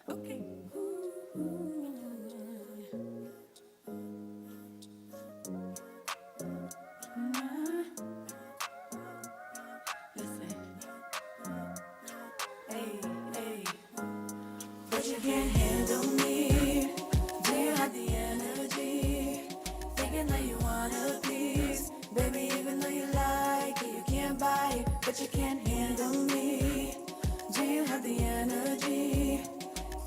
Okay. Listen. Hey, hey. But you can't handle me. Do you have the energy? Thinking that you want a piece. Baby, even though you like it, you can't buy it. But you can't handle me. Do you have the energy?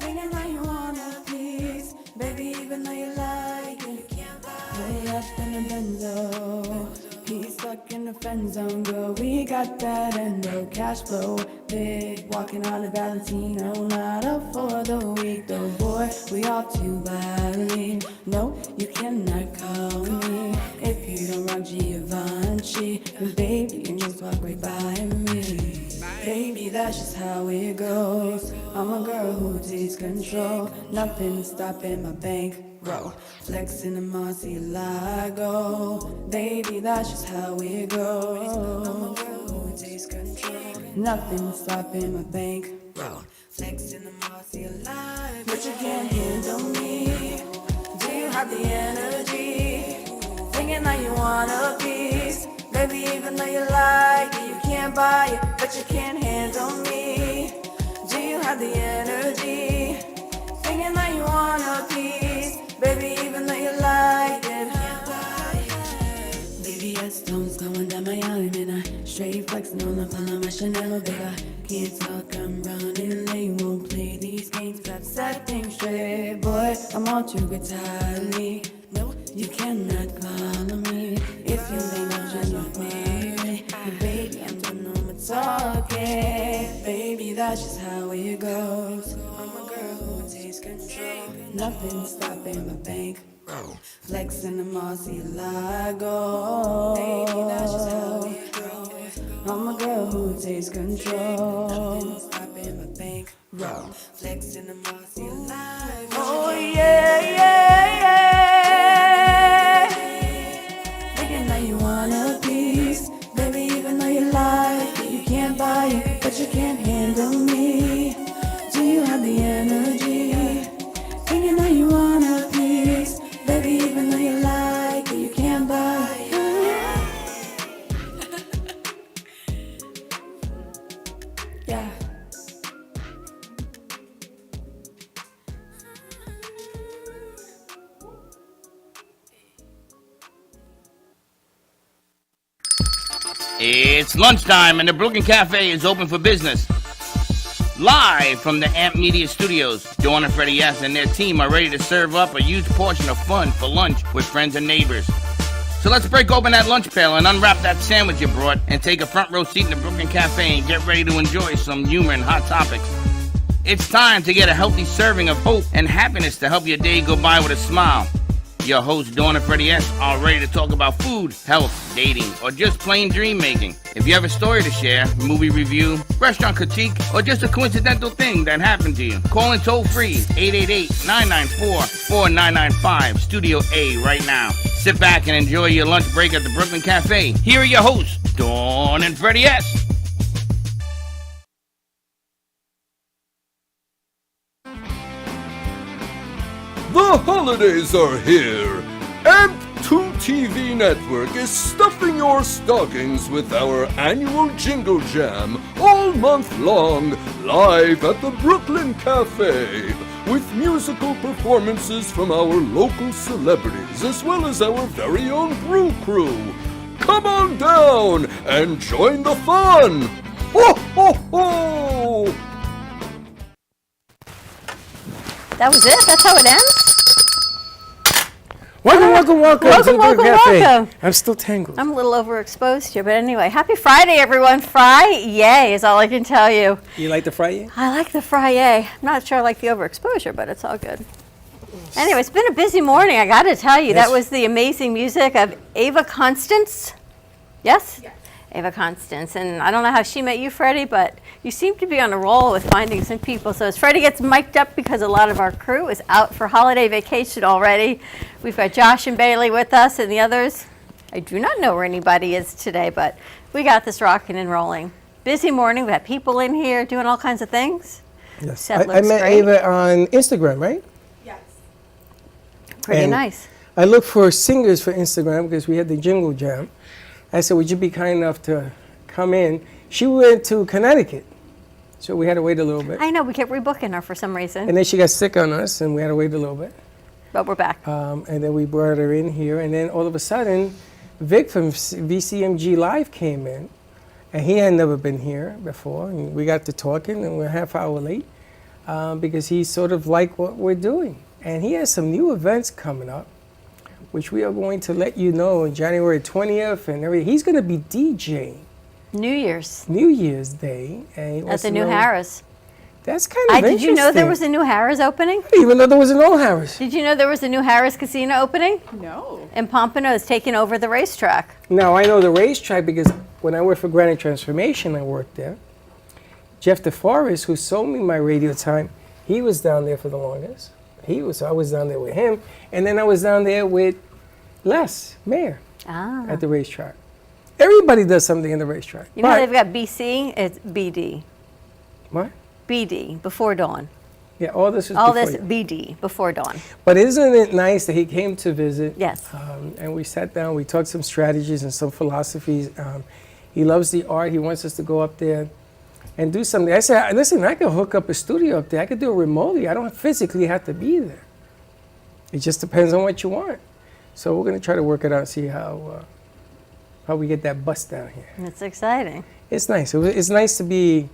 Thinking that you want a piece. Baby, even though you like it, you can't buy it. Pull up in a Benzo. He's stuck in the friend zone, girl. We got that endo cash flow. Big, walking on a Valentino. Not up for the week, though, boy. We all too badly. No, you cannot call me if you don't rock Givenchy. And baby, you just walk right by me. Baby, that's just how it goes. I'm a girl who takes control. Nothing stopping my bankroll. Flexing the Murcielago. Baby, that's just how it goes. I'm a girl who takes control. Nothing stopping my bankroll. Flexing the Murcielago. But you can't handle me. Do you have the energy? Thinking that you want a piece. Baby, even though you like it, you can't buy it, but you can't handle me. Do you have the energy? Thinking that you want a piece. Baby, even though you like it, can't buy it. BBS stones going down my alley, man. I straight flexing on the phone, my Chanel, baby. I can't talk, I'm running late. Won't play these games, got set things straight, boy. I'm on too good tightly. No, you cannot call me if you ain't no genuine. But baby, I'm done on my talking. Baby, that's just how it goes. I'm a girl who takes control. Nothing stopping my bankroll. Flexing the Murcielago. Baby, that's just how it goes. I'm a girl who takes control. Nothing stopping my bankroll. Flexing the Murcielago. Oh yeah, yeah, yeah. Thinking that you want a piece. Baby, even though you like it, you can't buy it, but you can't handle me. Do you have the energy? Thinking that you want a piece. Baby, even though you like it, you can't buy it. Yeah. It's lunchtime and the Brooklyn Cafe is open for business. Live from the Amp Media Studios, Dawn and Freddie S. and their team are ready to serve up a huge portion of fun for lunch with friends and neighbors. So let's break open that lunch pail and unwrap that sandwich you brought and take a front row seat in the Brooklyn Cafe and get ready to enjoy some humor and hot topics. It's time to get a healthy serving of hope and happiness to help your day go by with a smile. Your hosts, Dawn and Freddie S., are ready to talk about food, health, dating, or just plain dream making. If you have a story to share, movie review, restaurant critique, or just a coincidental thing that happened to you, call in toll free 888-994-4995, Studio A right now. Sit back and enjoy your lunch break at the Brooklyn Cafe. Here are your hosts, Dawn and Freddie S. The holidays are here. AMP2 TV Network is stuffing your stockings with our annual Jingle Jam all month long, live at the Brooklyn Cafe, with musical performances from our local celebrities as well as our very own Brew Crew. Come on down and join the fun! Ho, ho, ho! That was it? That's how it ends? Welcome to the Brooklyn Cafe. Welcome. I'm still tangled. I'm a little overexposed here, but anyway, happy Friday, everyone. Fry-yay is all I can tell you. You like the fry? I like the fry-yay. I'm not sure I like the overexposure, but it's all good. Anyway, it's been a busy morning, I got to tell you. Yes. That was the amazing music of Ava Constance. Yes? Yes. Ava Constance. And I don't know how she met you, Freddie, but you seem to be on a roll with finding some people. So as Freddie gets mic'd up, because a lot of our crew is out for holiday vacation already, we've got Josh and Bailey with us and the others. I do not know where anybody is today, but we got this rocking and rolling. Busy morning. We have people in here doing all kinds of things. Yes. Set I looks met great. Ava on Instagram, right? Pretty and- nice. I looked for singers for Instagram because we had the Jingle Jam. I said, would you be kind enough to come in? She went to Connecticut, so we had to wait a little bit. I know, we kept rebooking her for some reason, And then she got sick on us, and we had to wait a little bit. but we're back. And then we brought her in here, and then all of a sudden, Vic from VCMG Live came in, and he had never been here before, and we got to talking, and we're a half hour late because he sort of liked what we're doing. And he has some new events coming up, which we are going to let you know on January 20th and everything. He's going to be DJing New Year's New Year's Day. And he at wants the to new know- Harris. That's kind of Did you know there was interesting. a new Harris opening? I didn't even know there was an old Harris. Did you know there was a new Harris Casino opening? No. And Pompano is taking over the racetrack. Now, I know the racetrack because when I worked for Granite Transformation, I worked there. Jeff DeForest, who sold me my radio time, he was down there for the longest. I was down there with him. And then I was down there with Les Mayer Ah. at the racetrack. Everybody does something in the racetrack. You know how But- they've got BC? It's BD. What? BD, before dawn. Yeah, all this was All before this you. BD, before dawn. But isn't it nice that he came to visit? Yes. And we sat down, we talked some strategies and some philosophies. He loves the art. He wants us to go up there and do something. I said, listen, I could hook up a studio up there. I could do it remotely. I don't physically have to be there. It just depends on what you want. So we're going to try to work it out and see how we get that bus down here. It's exciting. It's nice. It's nice to be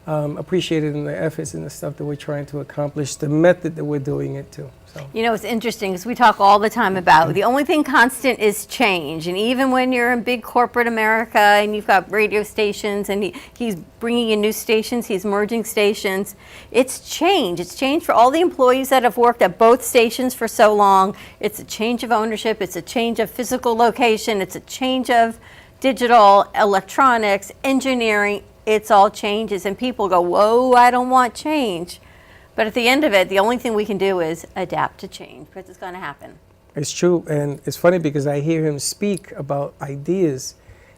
appreciated in the efforts and the stuff that we're trying to accomplish, the method that we're doing it to. So. You know, it's interesting because we talk all the time about the only thing constant is change. And even when you're in big corporate America and you've got radio stations and he's bringing in new stations, he's merging stations, it's change. It's change for all the employees that have worked at both stations for so long. It's a change of ownership. It's a change of physical location. It's a change of digital, electronics, engineering. It's all changes. And people go, whoa, I don't want change. But at the end of it, the only thing we can do is adapt to change because it's going to happen. It's true, and it's funny because I hear him speak about ideas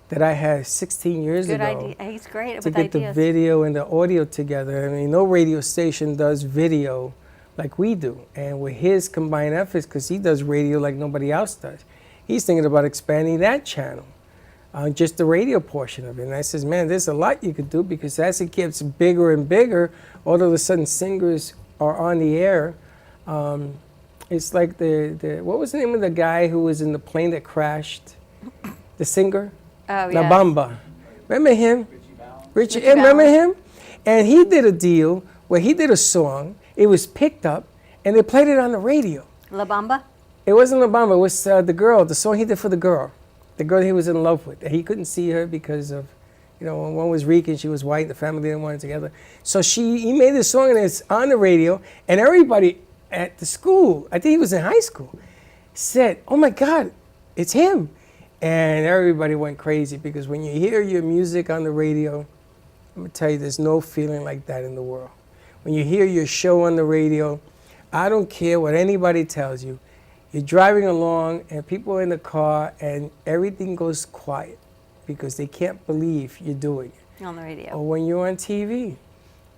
that I had 16 years Good ago idea. He's great to with get ideas. the video and the audio together. I mean, no radio station does video like we do, and with his combined efforts, because he does radio like nobody else does, he's thinking about expanding that channel, just the radio portion of it. And I says, man, there's a lot you could do because as it gets bigger and bigger, all of a sudden singers are on the air. It's like the what was the name of the guy who was in the plane that crashed? The singer? Oh, La yeah. Bamba. Remember him? Richie, Richie remember Valens. him? And he did a deal where he did a song, it was picked up, and they played it on the radio. La Bamba? It wasn't La Bamba, it was the girl, the song he did for the girl he was in love with. He couldn't see her because of, when one was Rican, she was white, the family didn't want it together. So he made this song and it's on the radio, and everybody at the school, I think he was in high school, said, oh my God, it's him. And everybody went crazy because when you hear your music on the radio, I'm gonna tell you, there's no feeling like that in the world. When you hear your show on the radio, I don't care what anybody tells you. You're driving along and people are in the car and everything goes quiet because they can't believe you're doing it. On the radio. Or when you're on TV,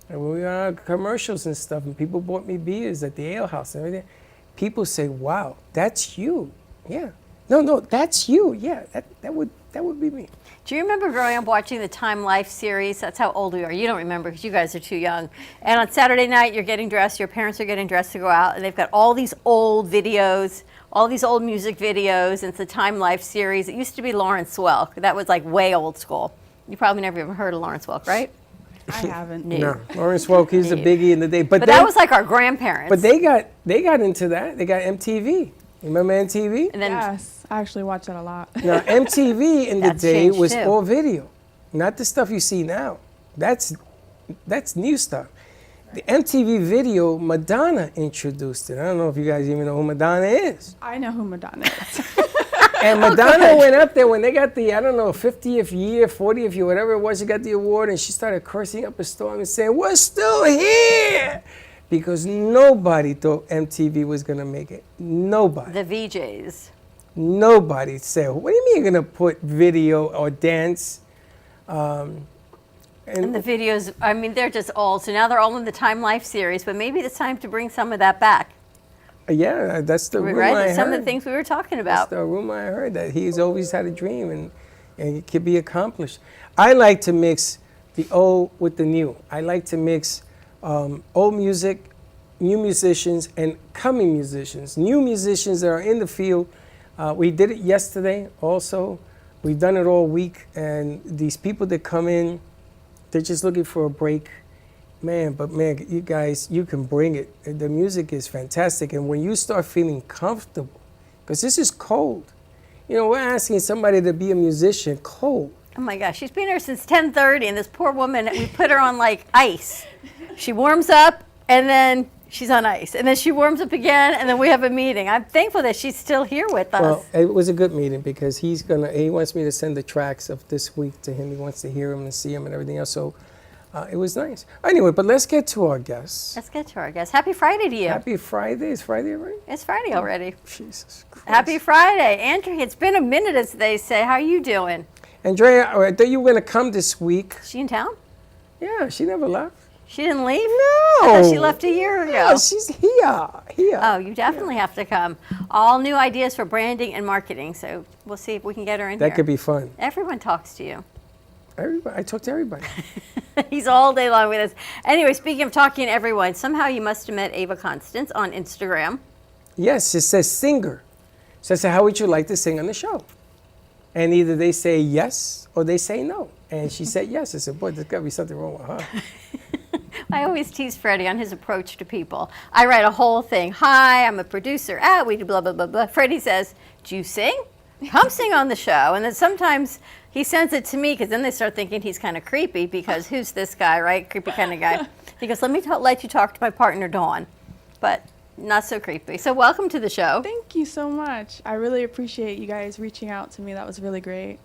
and when we were on commercials and stuff, and people bought me beers at the ale house and everything, people say, wow, that's you. Yeah. No, that's you. Yeah, that would be me. Do you remember growing up watching the Time Life series? That's how old we are. You don't remember because you guys are too young. And on Saturday night, you're getting dressed, your parents are getting dressed to go out, and they've got all these old videos, all these old music videos, and it's the Time Life series. It used to be Lawrence Welk. That was like way old school. You probably never even heard of Lawrence Welk, right? I haven't. No, Lawrence Welk, he's a biggie in the day. But that was like our grandparents. But they got into that. They got MTV. You remember MTV? and then Yes, I actually watch that a lot. Now, MTV in the That's day changed was too. all video, not the stuff you see now. That's new stuff. The MTV video, Madonna introduced it. I don't know if you guys even know who Madonna is. I know who Madonna is. And Madonna went up there when they got the, 50th year, 40th year, whatever it was, she got the award, and she started cursing up a storm and saying, we're still here! Because nobody thought MTV was going to make it. Nobody. the VJs. Nobody said, what do you mean you're going to put video or dance And the videos, I mean, they're just old. So now they're all in the Time Life series, but maybe it's time to bring some of that back. Yeah, that's the rumor Right? I That's some of heard. the things we were talking That's about. the rumor I heard, that he's always had a dream and it could be accomplished. I like to mix the old with the new. I like to mix old music, new musicians, and coming musicians. New musicians that are in the field. We did it yesterday also. We've done it all week. And these people that come in, they're just looking for a break. Man, you guys, you can bring it. The music is fantastic. And when you start feeling comfortable, because this is cold. You know, we're asking somebody to be a musician cold. Oh my gosh, she's been here since 10:30, and this poor woman, we put her on like ice. She warms up, and then she's on ice, and then she warms up again, and then we have a meeting. I'm thankful that she's still here with us. Well, it was a good meeting because he wants me to send the tracks of this week to him. He wants to hear them and see them and everything else. So it was nice. Anyway, but let's get to our guests. Let's get to our guest. Happy Friday to you. Happy Friday. Is Friday already? It's Friday already. Jesus Christ. Happy Friday. Andrea, it's been a minute, as they say. How are you doing? Andrea, I thought you were going to come this week. Is she in town? Yeah, she never left. She didn't leave? No. I thought she left a year ago. Yeah, she's here. Oh, you definitely have to come. All new ideas for branding and marketing. So we'll see if we can get her in That here. could be fun. Everyone talks to you. Everybody, I talk to everybody. He's all day long with us. Anyway, speaking of talking to everyone, somehow you must have met Ava Constance on Instagram. Yes, it says singer. So I said, how would you like to sing on the show? And either they say yes or they say no. And she said yes. I said, boy, there's got to be something wrong with her. I always tease Freddie on his approach to people. I write a whole thing. Hi, I'm a producer. We do blah, blah, blah, blah. Freddie says, do you sing? Come sing on the show. And then sometimes he sends it to me because then they start thinking he's kind of creepy because who's this guy, right? Creepy kind of guy. He goes, let me let you talk to my partner, Dawn. But not so creepy. So welcome to the show. Thank you so much. I really appreciate you guys reaching out to me. That was really great.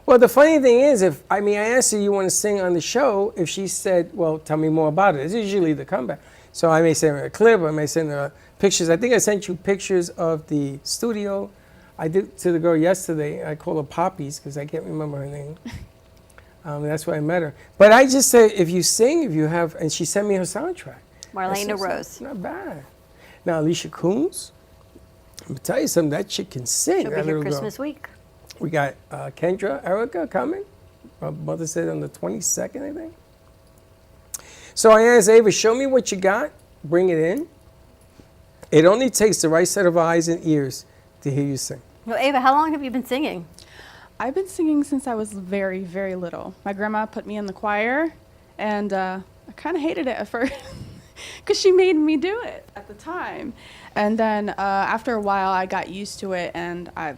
Well, the funny thing is, I asked her, you want to sing on the show? If she said, well, tell me more about it. It's usually the comeback. So I may send her a clip, I may send her pictures. I think I sent you pictures of the studio. I did to the girl yesterday. I call her Poppies because I can't remember her name. That's where I met her. But I just said, if you sing, if you have, and she sent me her soundtrack. Marlena That's Rose. Not bad. Now, Alicia Coons, I'm going to tell you something, that chick can sing. She'll that be here little girl. Christmas week. We got Kendra, Erica coming. My mother said on the 22nd, I think. So I asked Ava, show me what you got. Bring it in. It only takes the right set of eyes and ears to hear you sing. Well, Ava, how long have you been singing? I've been singing since I was very, very little. My grandma put me in the choir, and I kind of hated it at first because she made me do it at the time. And then after a while, I got used to it, and I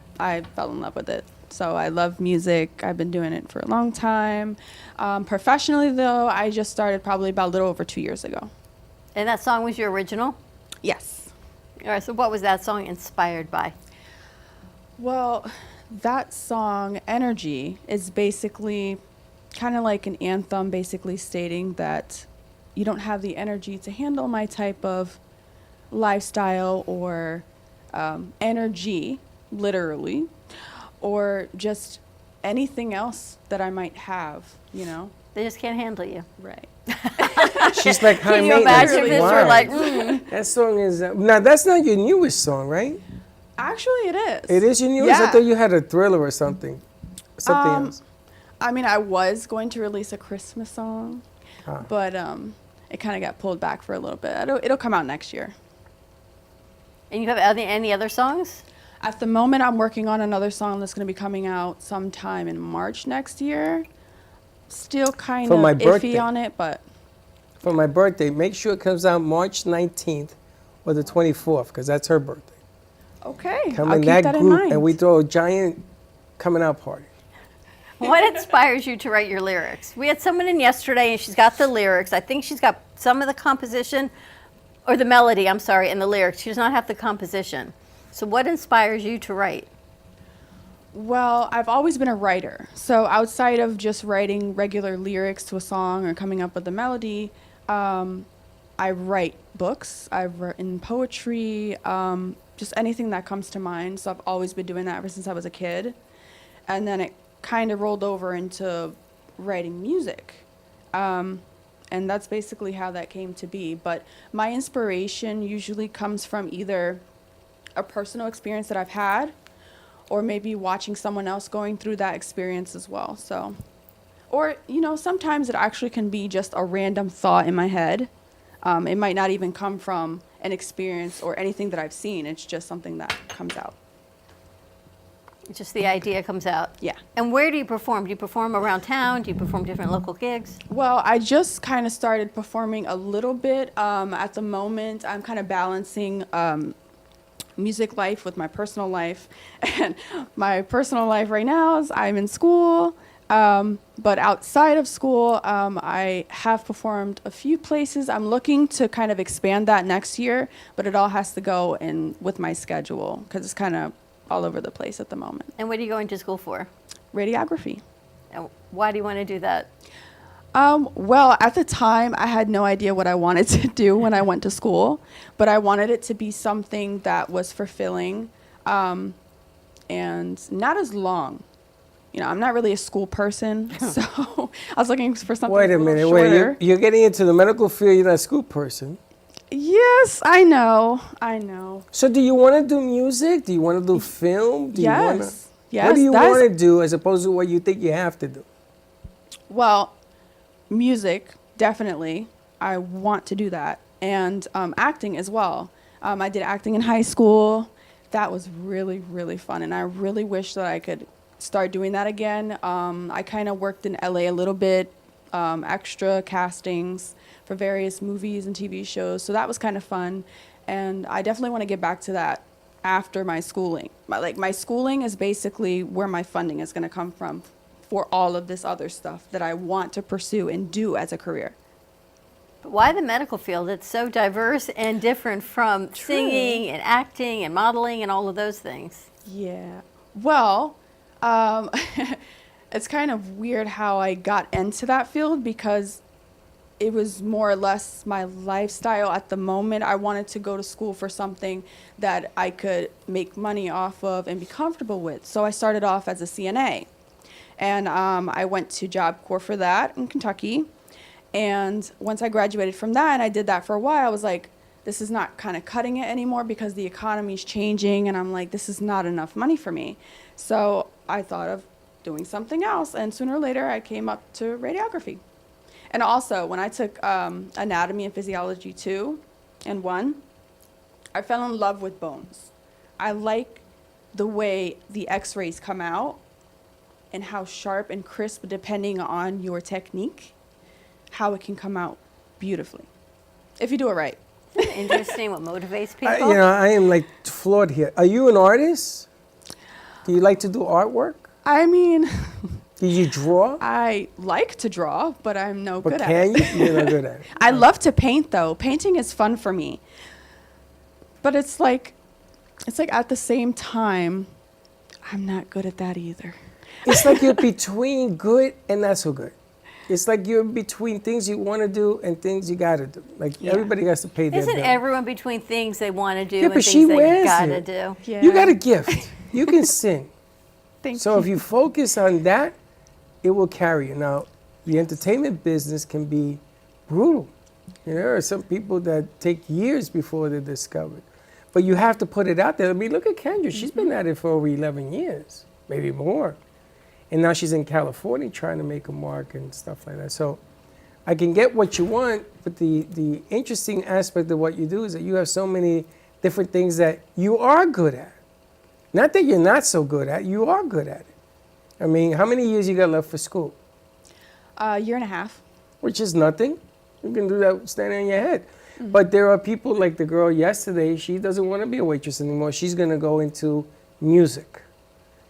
fell in love with it. So I love music. I've been doing it for a long time. Professionally, though, I just started probably about a little over 2 years ago. And that song was your original? Yes. All right, so what was that song inspired by? Well, that song, Energy, is basically kind of like an anthem, basically stating that you don't have the energy to handle my type of lifestyle or energy, literally, or just anything else that I might have, you know? They just can't handle you. Right. She's like high Can you maintenance. imagine this? Wow. We're like, That song is, now that's not your newest song, right? Actually, it is. It is your newest? I Yeah. thought you had a thriller or something. Something else. I mean, I was going to release a Christmas song, but it kind of got pulled back for a little bit. It'll come out next year. and you have any other songs? At the moment, I'm working on another song that's going to be coming out sometime in March next year. Still kind For of my iffy birthday. on it, but For my birthday, make sure it comes out March 19th or the 24th, because that's her birthday. okay. Come I'll in keep that that in group, mind. and we throw a giant coming out party. What inspires you to write your lyrics? We had someone in yesterday, and she's got the lyrics. I think she's got some of the composition, or the melody, I'm sorry, and the lyrics. She does not have the composition. So what inspires you to write? Well, I've always been a writer. So outside of just writing regular lyrics to a song or coming up with a melody, I write books. I've written poetry, just anything that comes to mind. So I've always been doing that ever since I was a kid. And then it kind of rolled over into writing music. And that's basically how that came to be. But my inspiration usually comes from either a personal experience that I've had, or maybe watching someone else going through that experience as well. So, or, you know, sometimes it actually can be just a random thought in my head. It might not even come from an experience or anything that I've seen. It's just something that comes out. Just the idea comes out. Yeah. And where do you perform? Do you perform around town? Do you perform different local gigs? Well, I just kind of started performing a little bit. At the moment, I'm kind of balancing music life with my personal life. And my personal life right now is I'm in school. But outside of school, I have performed a few places. I'm looking to kind of expand that next year, but it all has to go in with my schedule because it's kind of all over the place at the moment. And what are you going to school for? Radiography. And why do you want to do that? Well, at the time, I had no idea what I wanted to do when I went to school, but I wanted it to be something that was fulfilling and not as long. You know, I'm not really a school person, so I was looking for something Wait a little minute, shorter. you're getting into the medical field, you're not a school person. Yes, I know. So do you want to do music? Do you want to do film? Do you wanna, Yes. Yes. what do you that's- want to do as opposed to what you think you have to do? Well, music, definitely. I want to do that. And acting as well. I did acting in high school. That was really, really fun. And I really wish that I could start doing that again. I kind of worked in LA a little bit, extra castings for various movies and TV shows. So that was kind of fun. And I definitely want to get back to that after my schooling. My schooling is basically where my funding is going to come from for all of this other stuff that I want to pursue and do as a career. But why the medical field? It's so diverse and different from singing and acting and modeling and all of those things. Yeah. Well, it's kind of weird how I got into that field because it was more or less my lifestyle at the moment. I wanted to go to school for something that I could make money off of and be comfortable with. So I started off as a CNA. And I went to Job Corps for that in Kentucky. And once I graduated from that and I did that for a while, I was like, this is not kind of cutting it anymore because the economy's changing. And I'm like, this is not enough money for me. So I thought of doing something else. And sooner or later, I came up to radiography. And also, when I took anatomy and physiology 2 and 1, I fell in love with bones. I like the way the x-rays come out and how sharp and crisp, depending on your technique, how it can come out beautifully, if you do it right. Interesting what motivates people. I am like floored here. Are you an artist? Do you like to do artwork? I mean, Do you draw? I like to draw, but I'm no But good at can it. you? You're not good at it. I love to paint, though. Painting is fun for me. But it's like at the same time, I'm not good at that either. It's like you're between good and not so good. It's like you're between things you want to do and things you got to do. Like everybody has to pay their Isn't bill. everyone between things they want to do Yeah, and but things she they wears gotta it. do? Yeah. You got a gift. You can sing. Thank So you. if you focus on that, it will carry you. Now, the entertainment business can be brutal. There are some people that take years before they're discovered. But you have to put it out there. I mean, look at Kendra. She's been at it for over 11 years, maybe more. And now she's in California trying to make a mark and stuff like that. So I can get what you want, but the interesting aspect of what you do is that you have so many different things that you are good at. Not that you're not so good at, you are good at it. I mean, how many years you got left for school? A year and a half. Which is nothing. You can do that standing on your head. But there are people like the girl yesterday, she doesn't want to be a waitress anymore. She's going to go into music.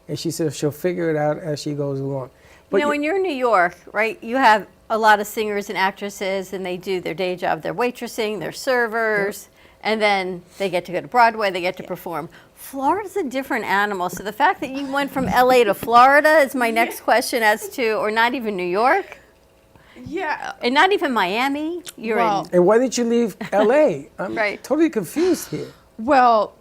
And she says she'll figure it out as she goes along. But You know, when you're in New York, right, you have a lot of singers and actresses, and they do their day job. They're waitressing, they're servers, and then they get to go to Broadway, they get to perform. Florida's a different animal. So the fact that you went from LA to Florida is my next question as to, or not even New York, Yeah. and not even Miami. You're Well, in. And why did you leave LA? I'm Right. totally confused here. Well,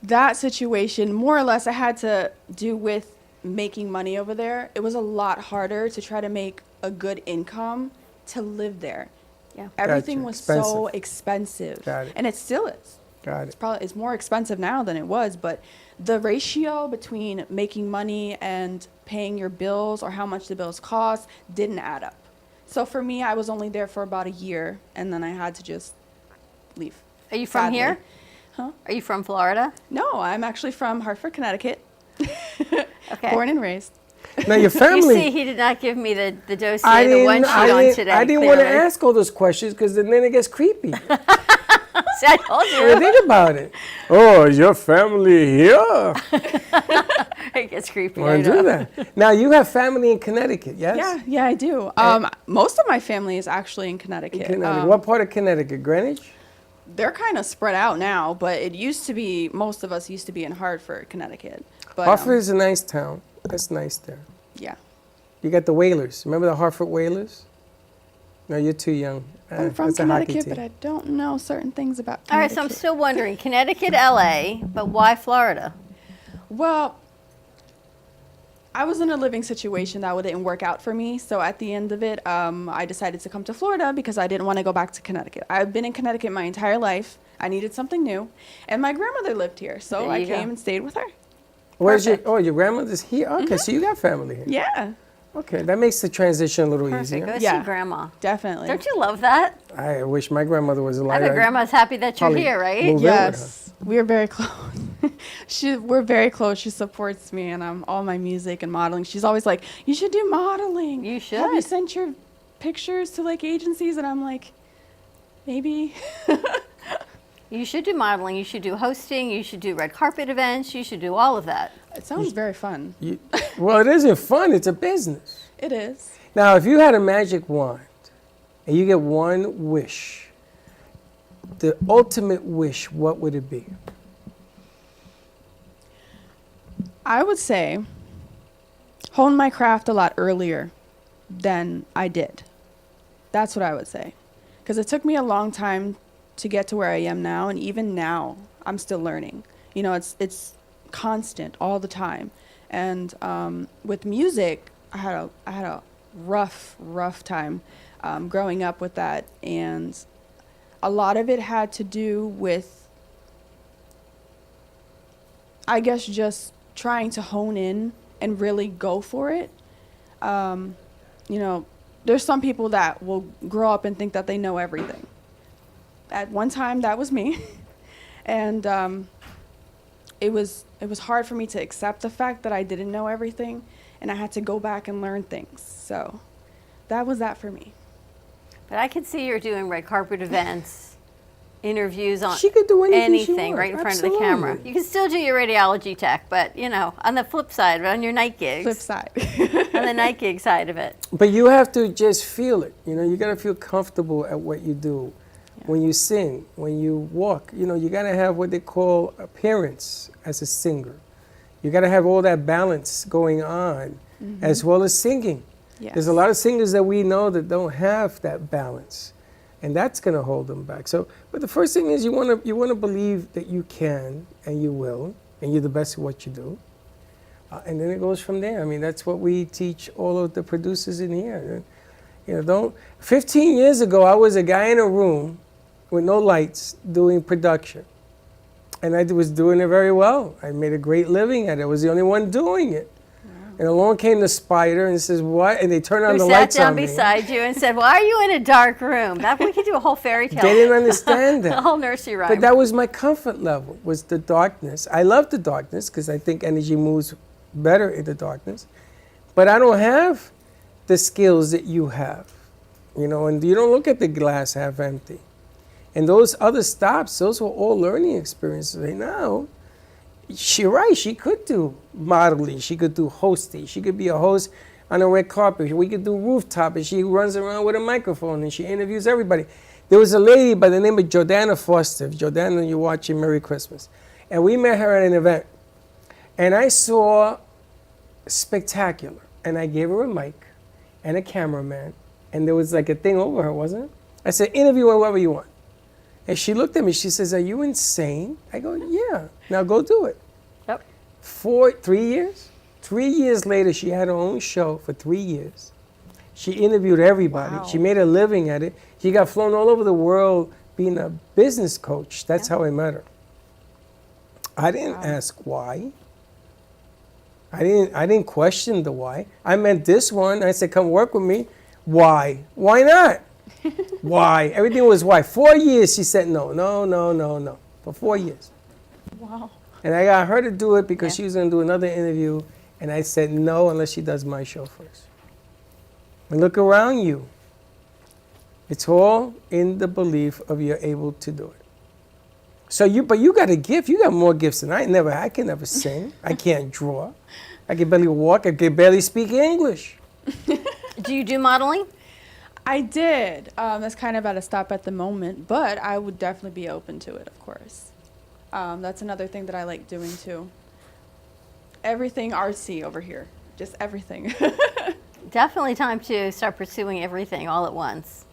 that situation, more or less, I had to do with making money over there, it was a lot harder to try to make a good income to live there. Yeah. Everything Gotcha. was so expensive. Got it. And it still is. Got it. It's more expensive now than it was, but the ratio between making money and paying your bills or how much the bills cost didn't add up. So for me, I was only there for about a year, and then I had to just leave. Are you from Sadly. here? Huh? Are you from Florida? No, I'm actually from Hartford, Connecticut. Okay. Born and raised. Now your You family. see, he did not give me the dossier, the one sheet on today. I didn't want to clearly. ask all those questions because then it gets creepy. See, I told Well, you. think about it. Oh, is your family here? It gets creepy. I Want to know. do that? Now you have family in Connecticut, yes? Yeah, I do. Most of my family is actually in Connecticut. Connecticut. What part of Connecticut? Greenwich? They're kind of spread out now, but it used to be, most of us used to be in Hartford, Connecticut. But, Hartford is a nice town. That's nice there. yeah. You got the Whalers. Remember the Hartford Whalers? No, you're too young. I'm from that's a hockey Connecticut, team. but I don't know certain things about All right, Connecticut. so I'm still wondering, Connecticut, LA, but why Florida? Well, I was in a living situation that didn't work out for me. So at the end of it, I decided to come to Florida because I didn't want to go back to Connecticut. I've been in Connecticut my entire life. I needed something new. And my grandmother lived here. So There I you go. came and stayed with her. Where's your? Perfect. Oh, your grandmother's here. Okay, so you got family here. Yeah, Okay, that makes the transition a little Perfect. easier. Go Yeah. see Grandma. definitely. Don't you love that? I wish my grandmother was I alive. bet Grandma's happy that you're probably here, right? move in with Yes, we are very close. We're very close. She supports me and all my music and modeling. She's always like, "You should do modeling. You Have you should. sent your pictures to like agencies?" And I'm like, maybe. You should do modeling. You should do hosting. You should do red carpet events. You should do all of that. It sounds very fun. Well, it isn't fun. It's a business. It is. Now, if you had a magic wand and you get one wish, the ultimate wish, what would it be? I would say hone my craft a lot earlier than I did. That's what I would say. Because it took me a long time to get to where I am now, and even now, I'm still learning. You know, it's constant all the time. And with music, I had a rough time growing up with that, and a lot of it had to do with, I guess, just trying to hone in and really go for it. You know, there's some people that will grow up and think that they know everything. At one time, that was me. And it was hard for me to accept the fact that I didn't know everything, and I had to go back and learn things. So that was that for me. But I could see you're doing red carpet events, interviews on She could do anything she anything right in wants. front of the camera. Absolutely. You can still do your radiology tech, but you know, on the flip side, on your night gigs, Flip side. on the night gig side of it. But you have to just feel it. You know, you got to feel comfortable at what you do. When you sing, when you walk, you know, you got to have what they call appearance as a singer. You got to have all that balance going on, as well as singing. Yes. There's a lot of singers that we know that don't have that balance, and that's going to hold them back. So, but the first thing is you want to believe that you can and you will, and you're the best at what you do. And then it goes from there. I mean, that's what we teach all of the producers in here. You know, 15 years ago, I was a guy in a room with no lights doing production. And I was doing it very well. I made a great living at it. I was the only one doing it. And along came the spider and says, "What?" And they turned on Who the sat lights down on me. beside you and said, "Why are you in a dark room?" That we could do a whole fairy tale. They didn't understand The that. whole nursery rhyme. But that was my comfort level, was the darkness. I love the darkness because I think energy moves better in the darkness. But I don't have the skills that you have, you know, and you don't look at the glass half empty. And those other stops, those were all learning experiences. Right now, she's right, she could do modeling, she could do hosting, she could be a host on a red carpet, we could do rooftop, and she runs around with a microphone and she interviews everybody. There was a lady by the name of Jordana Foster. Jordana, you're watching, Merry Christmas. And we met her at an event. And I saw spectacular. And I gave her a mic and a cameraman. And there was like a thing over her, wasn't it? I said, interview whoever you want. And she looked at me, she says, "Are you insane?" I go, "Yeah, now go do it." Yep. 3 years, 3 years later, she had her own show for 3 years. She interviewed everybody. Wow. She made a living at it. She got flown all over the world being a business coach. That's how I met her. I didn't ask why. I didn't question the why. I met this one. I said, come work with me. Why? Why not? Why? Everything was why. 4 years, she said no. For 4 years. Wow. And I got her to do it because Yeah. she was going to do another interview. And I said no unless she does my show first. And look around you. It's all in the belief of you're able to do it. But you got a gift. You got more gifts than I can never sing. I can't draw. I can barely walk. I can barely speak English. Do you do modeling? I did. That's kind of at a stop at the moment, but I would definitely be open to it, of course. That's another thing that I like doing too. Everything artsy over here. Just everything. Definitely time to start pursuing everything all at once.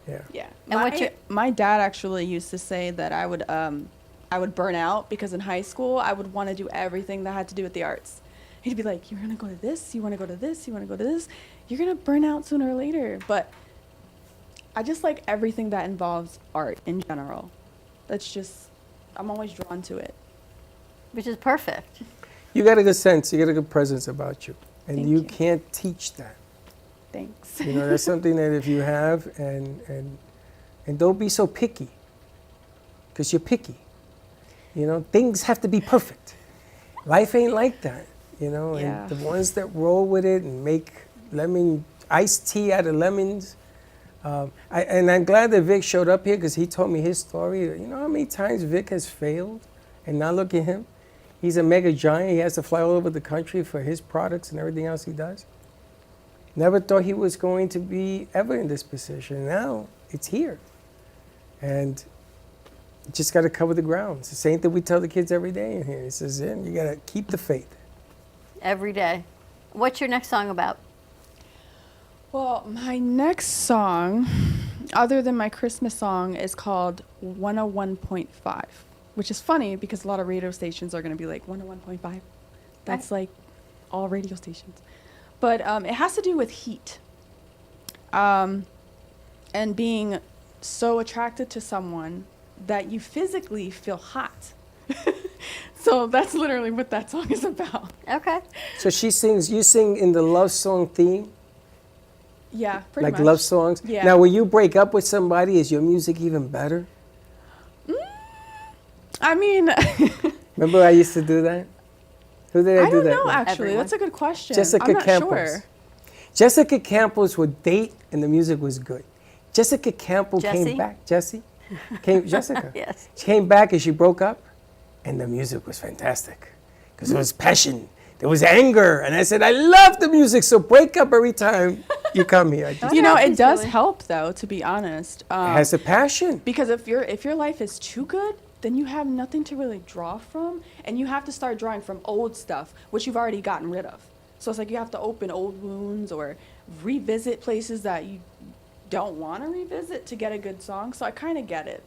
Yeah. Yeah. And what's your- My dad actually used to say that I would burn out because in high school I would want to do everything that had to do with the arts. He'd be like, "You're gonna go to this. You want to go to this. You want to go to this. You're gonna burn out sooner or later." But I just like everything that involves art in general. I'm always drawn to it. Which is perfect. You got a good sense. You got a good presence about you. And Thank you you. can't teach that. Thanks. You know, that's something that if you have, and don't be so picky, because you're picky. You know, things have to be perfect. Life ain't like that, you know. Yeah. And the ones that roll with it and make iced tea out of lemons. And I'm glad that Vic showed up here because he told me his story. You know how many times Vic has failed, and now look at him. He's a mega giant. He has to fly all over the country for his products and everything else he does. Never thought he was going to be ever in this position. Now it's here. And you just got to cover the ground. It's the same thing we tell the kids every day in here. He says, yeah, you got to keep the faith. Every day. What's your next song about? Well, my next song, other than my Christmas song, is called 101.5, which is funny because a lot of radio stations are going to be like 101.5. That's like all radio stations. But it has to do with heat and being so attracted to someone that you physically feel hot. So that's literally what that song is about. Okay. So she sings, you sing in the love song theme? Yeah, pretty Like much. love songs? Yeah. Now, when you break up with somebody, is your music even better? I mean, Remember I used to do that? Who did I, I do don't that know, with? actually. Everyone. That's a good question. Jessica I'm not Campos. sure. Jessica Campos would date and the music was good. Jessica Campos Jessie? came back. Jessica? Yes. She came back and she broke up and the music was fantastic because there was passion. There was anger. And I said, I love the music, so break up every time you come here. It You know, happens, it does really. help though, to be honest. has a passion. Because if your life is too good, then you have nothing to really draw from, and you have to start drawing from old stuff, which you've already gotten rid of. So it's like you have to open old wounds or revisit places that you don't want to revisit to get a good song. So I kind of get it.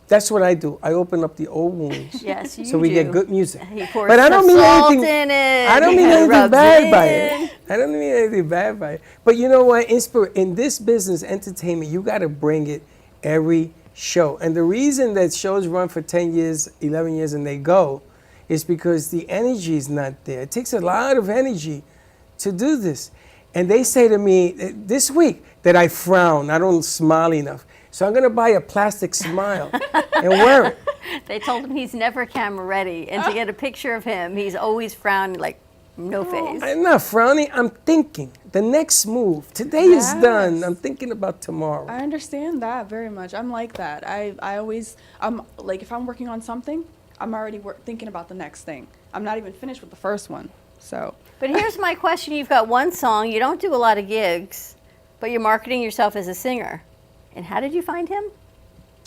That's what I do. I open up the old wounds. Yes, you So we do. get good music. He pours But I don't some mean salt anything. in it. I don't He mean anything rubs bad by in. it. I don't mean anything bad by it. But you know what? In this business, entertainment, you got to bring it every show. And the reason that shows run for 10 years, 11 years, and they go, is because the energy is not there. It takes a lot of energy to do this. And they say to me this week that I frown. I don't smile enough. So I'm going to buy a plastic smile and wear it. They told him he's never camera ready, and to get a picture of him, he's always frowning, like no face. I'm not frowning. I'm thinking. The next move. Today is done. Yes. I'm thinking about tomorrow. I understand that very much. I'm like that. I always, like if I'm working on something, I'm already thinking about the next thing. I'm not even finished with the first one. So. But here's my question: you've got one song, you don't do a lot of gigs, but you're marketing yourself as a singer. And how did you find him?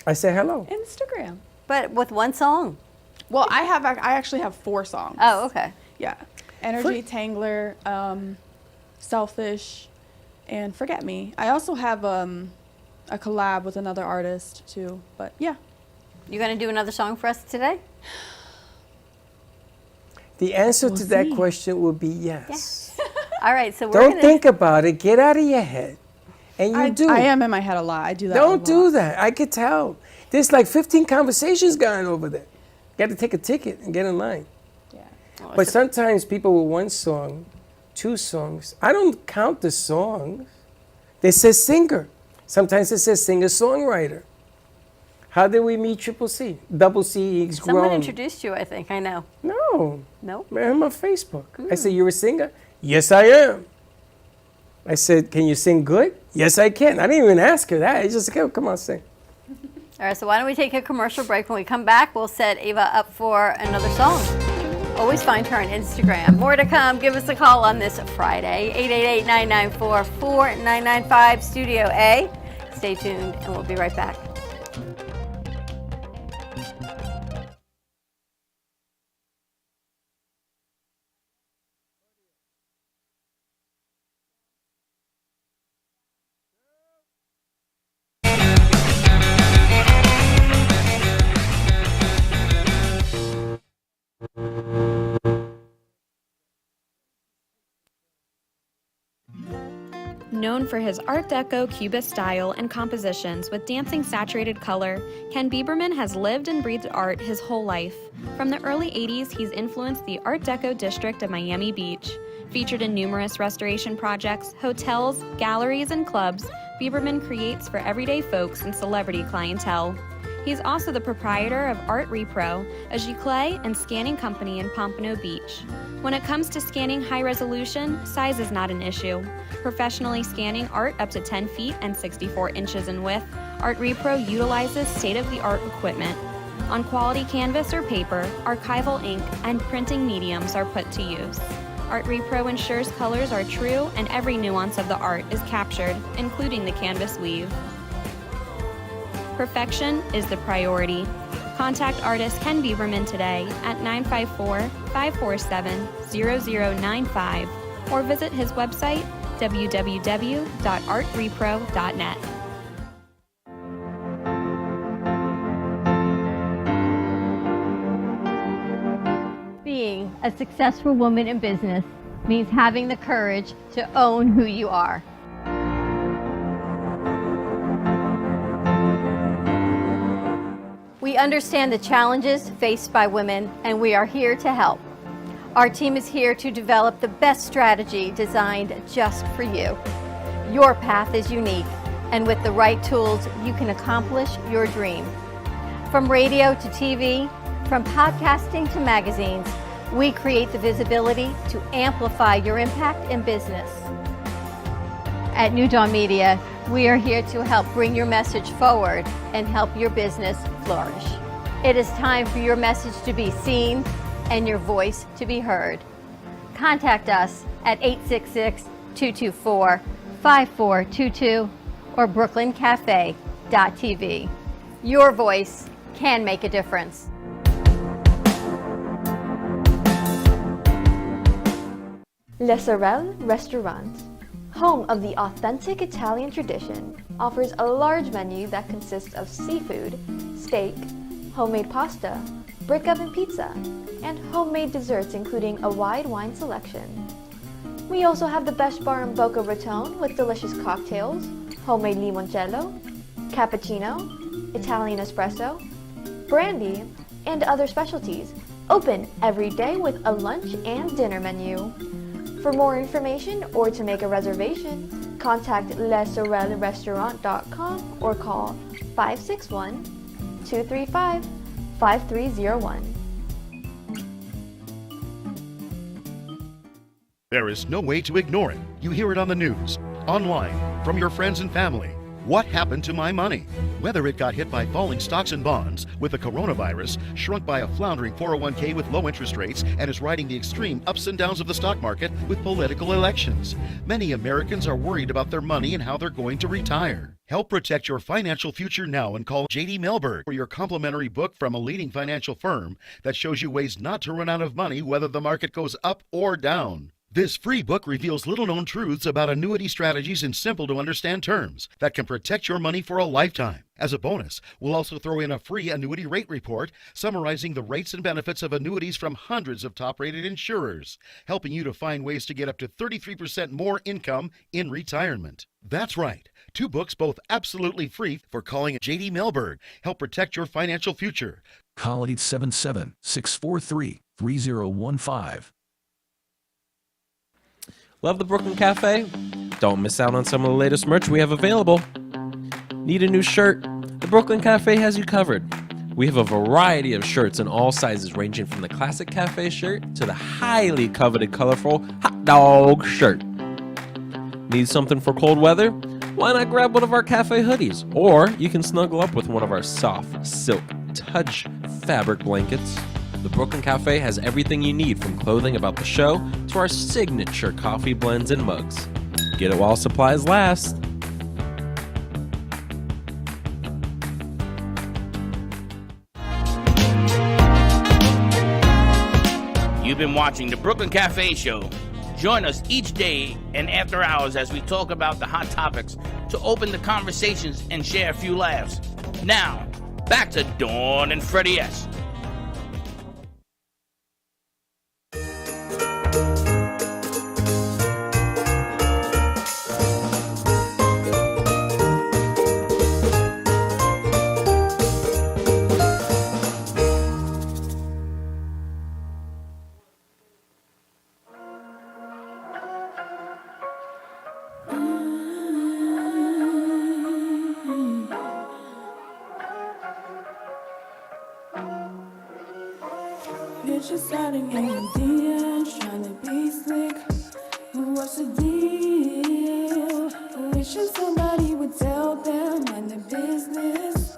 I say hello. Instagram. But with one song. Well, I actually have 4 songs. Oh, okay. Yeah. Energy, Tangler, Selfish, and Forget Me. I also have a collab with another artist too, but yeah. You gonna do another song for us today? The answer to that question would be yes. Yes. All right, so we're Don't gonna, think about it. Get out of your head. And you do. I am in my head a lot. I do that. Don't do that. I could tell. There's like 15 conversations going over there. Got to take a ticket and get in line. Yeah. But sometimes people with one song, 2 songs, I don't count the songs. They say singer. Sometimes it says singer-songwriter. How did we meet Triple C? Double C, he's someone grown. introduced you, I think. I know. No. No? Man, I'm on Facebook. I said, you're a singer? Yes, I am. I said, can you sing good? Yes, I can. I didn't even ask her that. I just said, oh, come on, sing. All right, so why don't we take a commercial break? When we come back, we'll set Ava up for another song. Always find her on Instagram. More to come. Give us a call on this Friday, 888-994-4995, Studio A. Stay tuned, and we'll be right back. Known for his Art Deco Cubist style and compositions with dancing saturated color, Ken Bieberman has lived and breathed art his whole life. From the early 80s, he's influenced the Art Deco district of Miami Beach. Featured in numerous restoration projects, hotels, galleries, and clubs, Bieberman creates for everyday folks and celebrity clientele. He's also the proprietor of Art Repro, a giclée and scanning company in Pompano Beach. When it comes to scanning high resolution, size is not an issue. Professionally scanning art up to 10 feet and 64 inches in width, Art Repro utilizes state-of-the-art equipment. On quality canvas or paper, archival ink and printing mediums are put to use. Art Repro ensures colors are true and every nuance of the art is captured, including the canvas weave. Perfection is the priority. Contact artist Ken Bieberman today at 954-547-0095 or visit his website www.artrepro.net. Being a successful woman in business means having the courage to own who you are. We understand the challenges faced by women, and we are here to help. Our team is here to develop the best strategy designed just for you. Your path is unique, and with the right tools, you can accomplish your dream. From radio to TV, from podcasting to magazines, we create the visibility to amplify your impact in business. At New Dawn Media, we are here to help bring your message forward and help your business flourish. It is time for your message to be seen and your voice to be heard. Contact us at 866-224-5422 or brooklyncafe.tv. Your voice can make a difference. Le Sorel Restaurant, home of the authentic Italian tradition, offers a large menu that consists of seafood, steak, homemade pasta, brick oven pizza, and homemade desserts including a wide wine selection. We also have the best bar in Boca Raton with delicious cocktails, homemade limoncello, cappuccino, Italian espresso, brandy, and other specialties. Open every day with a lunch and dinner menu. For more information or to make a reservation, contact lesorelrestaurant.com or call 561-235-5301. There is no way to ignore it. You hear it on the news, online, from your friends and family. What happened to my money? Whether it got hit by falling stocks and bonds, with the coronavirus, shrunk by a floundering 401k with low interest rates, and is riding the extreme ups and downs of the stock market with political elections. Many Americans are worried about their money and how they're going to retire. Help protect your financial future now and call J.D. Melberg for your complimentary book from a leading financial firm that shows you ways not to run out of money whether the market goes up or down. This free book reveals little-known truths about annuity strategies in simple-to-understand terms that can protect your money for a lifetime. As a bonus, we'll also throw in a free annuity rate report summarizing the rates and benefits of annuities from hundreds of top-rated insurers, helping you to find ways to get up to 33% more income in retirement. That's right. 2 books, both absolutely free, for calling J.D. Mellberg. Help protect your financial future. Call 877-643-3015. Love the Brooklyn Cafe? Don't miss out on some of the latest merch we have available. Need a new shirt? The Brooklyn Cafe has you covered. We have a variety of shirts in all sizes, ranging from the classic cafe shirt to the highly coveted colorful hot dog shirt. Need something for cold weather? Why not grab one of our cafe hoodies? Or you can snuggle up with one of our soft silk touch fabric blankets. The Brooklyn Cafe has everything you need, from clothing about the show to our signature coffee blends and mugs. Get it while supplies last. You've been watching the Brooklyn Cafe Show. Join us each day and after hours as we talk about the hot topics to open the conversations and share a few laughs. Now, back to Dawn and Freddie S. Bitches starting in the DMs, trying to be slick. What's the deal? Wishing somebody would tell them and their business.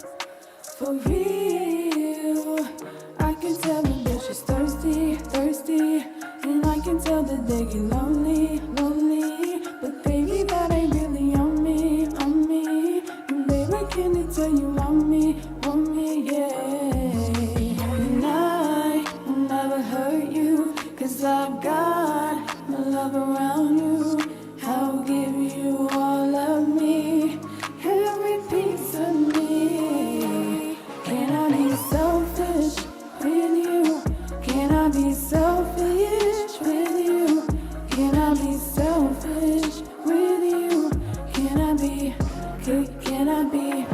For real, I can tell the bitch is thirsty, thirsty. And I can tell that they get lonely, lonely. But baby, that ain't really on me, on me. And baby, can they tell you want me, yeah. And I will never hurt you, 'cause I've got my love around you. I'll give you all of me, every piece of me. Can I be selfish with you? Can I be selfish with you? Can I be selfish with you? Can I be, can I be,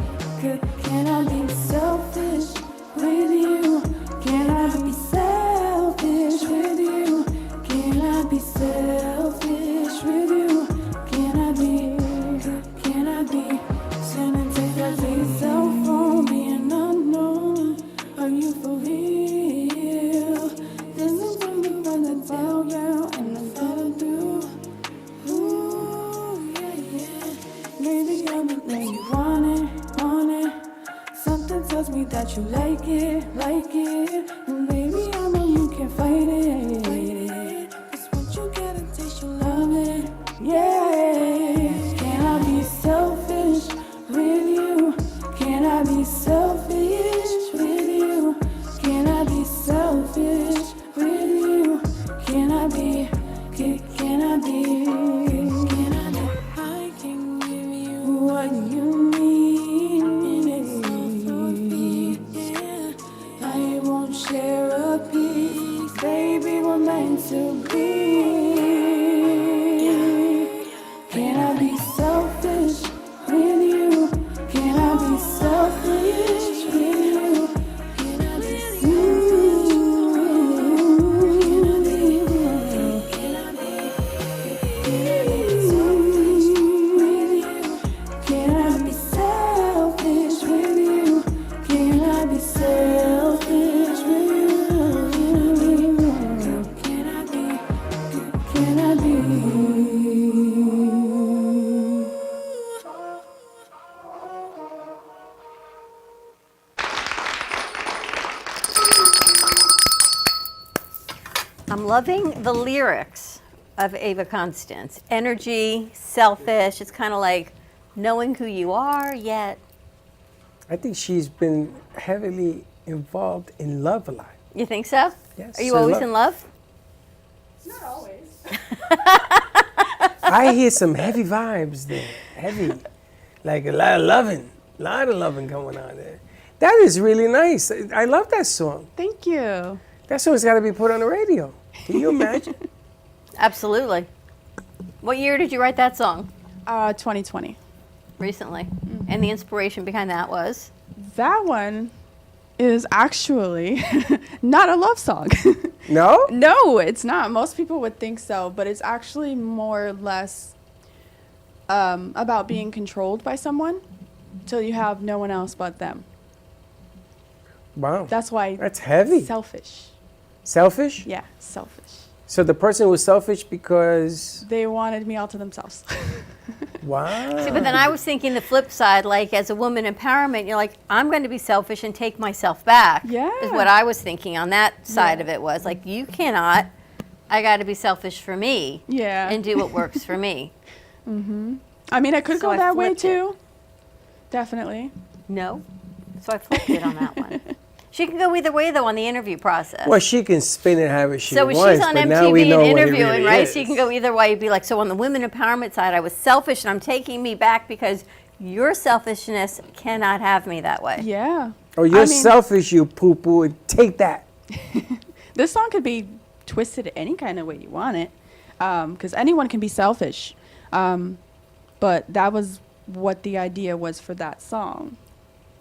can I be selfish with you? Can I be selfish with you? Can I be selfish with you? Can I be, sending text to your cell phone, being unknown? Are you for real? This is what you wanna tell, girl, and I gotta do. Ooh, yeah. Baby, girl, the way you want it. Something tells me that you like it. And baby, I know you can't fight it. It's what you gotta taste, you love it. Yeah. Can I be selfish with you? Can I be selfish with you? Can I be selfish with you? Can I be, can I be, I can give you what you need. Yeah. I won't share a piece, baby, we're meant to be. Can I be selfish with you? Can I be selfish with you? Can I be selfish with you? Can I be selfish with you? Can I be, can I be? I'm loving the lyrics of Ava Constance. Energy, selfish. It's kind of like knowing who you are, yet. I think she's been heavily involved in love a lot. You think so? Yes. Are you so always in love? Not always. I hear some heavy vibes there. Heavy. Like a lot of loving going on there. That is really nice. I love that song. Thank you. That song's got to be put on the radio. Can you imagine? Absolutely. What year did you write that song? 2020. Recently. And the inspiration behind that was? That one is actually not a love song. No? No, it's not. Most people would think so, but it's actually more or less about being controlled by someone till you have no one else but them. Wow. That's why. That's heavy. Selfish. Selfish? Yeah, selfish. So the person was selfish because... They wanted me all to themselves. Wow. See, but then I was thinking the flip side, like as a woman empowerment, you're like, I'm going to be selfish and take myself back. Yeah. Is what I was thinking on that side of it was like, you cannot, I got to be selfish for me. Yeah. And do what works for me. I mean, I could So go I that way flipped it. too. Definitely. No. So I flipped it on that one. She can go either way though on the interview process. Well, she can spin it however she So wants, when she's on but now we MTV know and what it interviewing, really right? is. She can go either way. Be like, so on the women empowerment side, I was selfish and I'm taking me back because your selfishness cannot have me that way. Yeah. Oh, you're I mean- selfish, you poo-poo, and take that. This song could be twisted any kind of way you want it, because anyone can be selfish. But that was what the idea was for that song.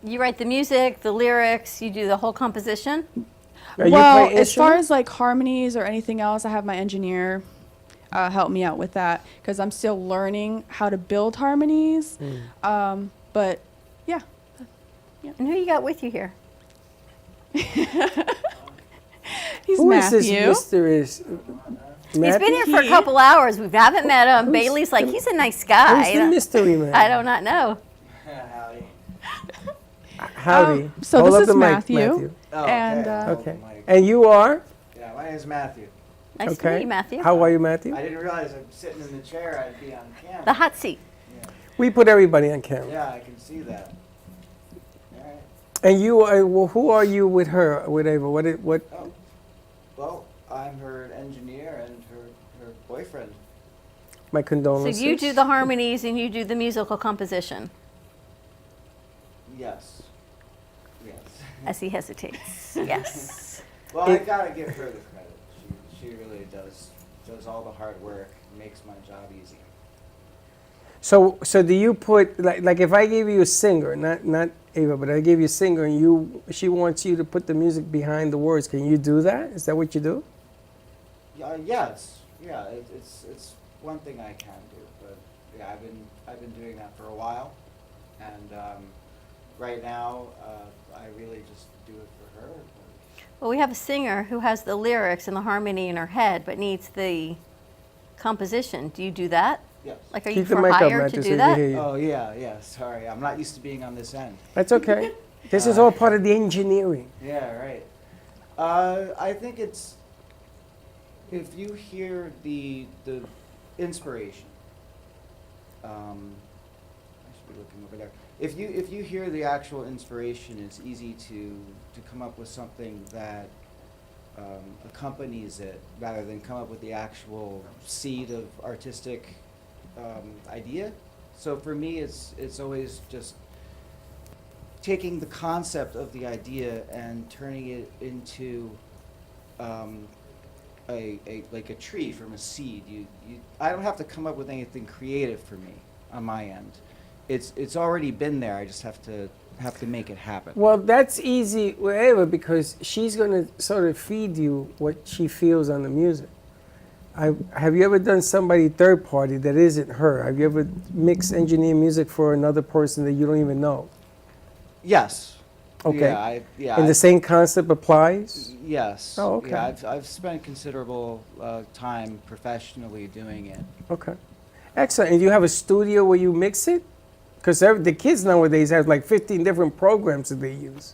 You write the music, the lyrics, you do the whole composition. Are you Well, playing as far instruments? as like harmonies or anything else, I have my engineer help me out with that because I'm still learning how to build harmonies. But yeah. And who you got with you here? He's Who is Matthew. this Mr. Is He's been here for a couple hours. We haven't met him. Bailey's like, he's a nice guy. Who's the mystery man? I do not know. Howdy. So Hold this up is the mic, Matthew. Oh, And Okay. And you are? Yeah, my name is Matthew. Nice to Okay. meet you, Matthew. How are you, Matthew? I didn't realize I'm sitting in the chair. I'd be on camera. The hot seat. We put everybody on camera. Yeah, I can see that. All right. And you are, well, who are you with her, with Ava? What? Oh, well, I'm her engineer and her boyfriend. My So condolences. you do the harmonies and you do the musical composition Yes. Yes. as he hesitates. Yes. Well, I gotta give her the credit. She really does all the hard work, makes my job easy. So do you put, like if I gave you a singer, not Ava, but I gave you a singer and she wants you to put the music behind the words, can you do that? Is that what you do? Yes. Yeah, it's one thing I can do, but yeah, I've been doing that for a while, and right now I really just do it for her. Well, we have a singer who has the lyrics and the harmony in her head, but needs the composition. Do you do that? Yes. Like, are you Keep the for mic up, hire Matthew, to so do we can that? hear you. Oh yeah. Sorry, I'm not used to being on this end. That's okay. This is all part of the engineering. Yeah, right. I think it's if you hear the inspiration. I should be looking over there. If you hear the actual inspiration, it's easy to come up with something that accompanies it, rather than come up with the actual seed of artistic idea. So for me, it's always just taking the concept of the idea and turning it into like a tree from a seed. I don't have to come up with anything creative for me on my end. It's already been there. I just have to make it happen. Well, that's easy with Ava because she's going to sort of feed you what she feels on the music. Have you ever done somebody third party that isn't her? Have you ever mixed engineer music for another person that you don't even know? Yes. Okay. Yeah. And the same concept applies? Yes. Oh, okay. Yeah, I've spent considerable time professionally doing it. Okay. Excellent. And you have a studio where you mix it? Because the kids nowadays have like 15 different programs that they use.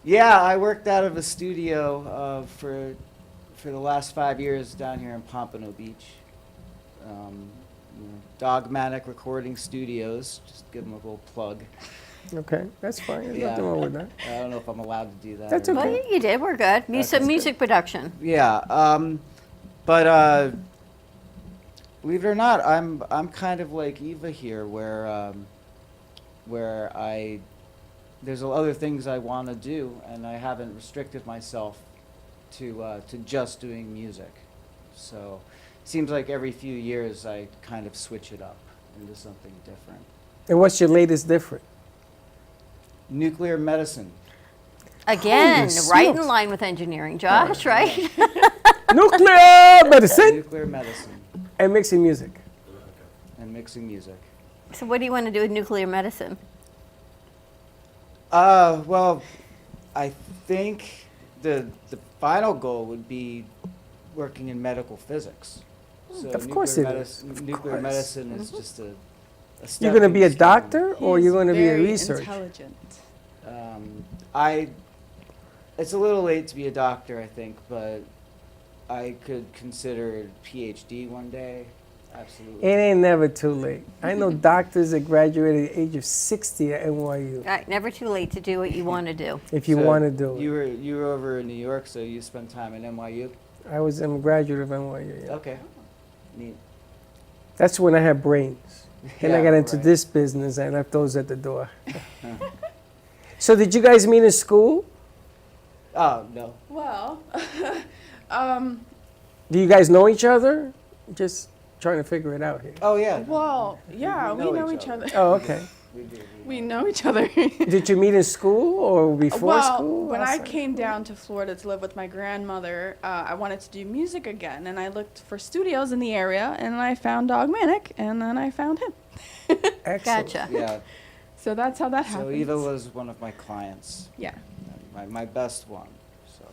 Yeah, I worked out of a studio for the last 5 years down here in Pompano Beach. Dogmatic Recording Studios. Just give them a little plug. Okay, that's fine. There's Yeah. nothing wrong with that. I don't know if I'm allowed to do that. That's or okay. not. Well, you did. We're good. Music production. Yeah, but Believe it or not, I'm kind of like Eva here, where there's other things I want to do, and I haven't restricted myself to just doing music. So, it seems like every few years I kind of switch it up into something different. And what's your latest different? Nuclear medicine. Again, Holy right smokes. in line with engineering, Josh, right? Nuclear medicine Nuclear medicine and mixing music. and mixing music. So what do you want to do with nuclear medicine? Well, I think the final goal would be working in medical physics. So Of course it is. Nuclear course. medicine is just a You're stepping going to be a stone. doctor or you're going to be a Very researcher? intelligent. It's a little late to be a doctor, I think, but I could consider a PhD one day. Absolutely. It ain't never too late. I know doctors that graduated at the age of 60 at NYU, Right, never too late to do what you want to do. if you So want to do You it. were over in New York, so you spent time at NYU. I was a graduate of NYU, yeah. Okay. Neat. That's when I had brains. Then I Yeah, got into right. this business and I left those at the door. So did you guys meet in school? Oh no. Well, Do you guys know each other? Just trying to figure it out here. Oh yeah. well, yeah, we know each other. Oh, okay. We do. We know each other. Did you meet in school or before well, school? when I outside? came down to Florida to live with my grandmother, I wanted to do music again, and I looked for studios in the area, and I found Dogmanic, and then I found him. Excellent. Gotcha. Yeah. So that's how that So happened. Eva was one of my clients, Yeah. my best one. So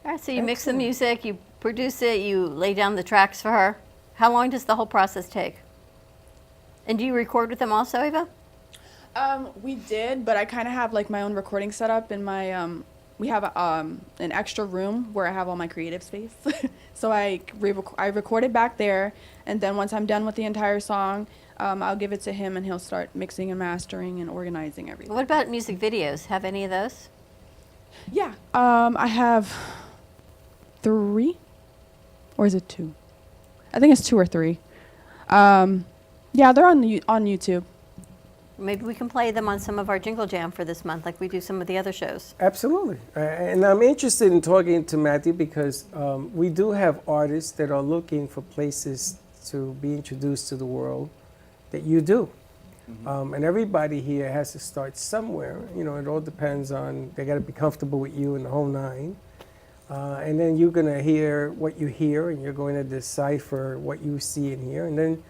All right, so you mix the music, you produce it, you lay down the tracks for her. How long does the whole process take? And do you record with them also, Eva? We did, but I kind of have like my own recording setup in my. We have an extra room where I have all my creative space, so I record it back there, and then once I'm done with the entire song, I'll give it to him, and he'll start mixing and mastering and organizing everything. What about music videos? Have any of those? Yeah. I have 3, or is it 2? I think it's 2 or 3. Yeah, they're on YouTube. Maybe we can play them on some of our Jingle Jam for this month, like we do some of the other shows. Absolutely. And I'm interested in talking to Matthew because we do have artists that are looking for places to be introduced to the world that you do. And everybody here has to start somewhere. You know, it all depends on, they got to be comfortable with you and the whole nine. And then you're going to hear what you hear and you're going to decipher what you see and hear. And then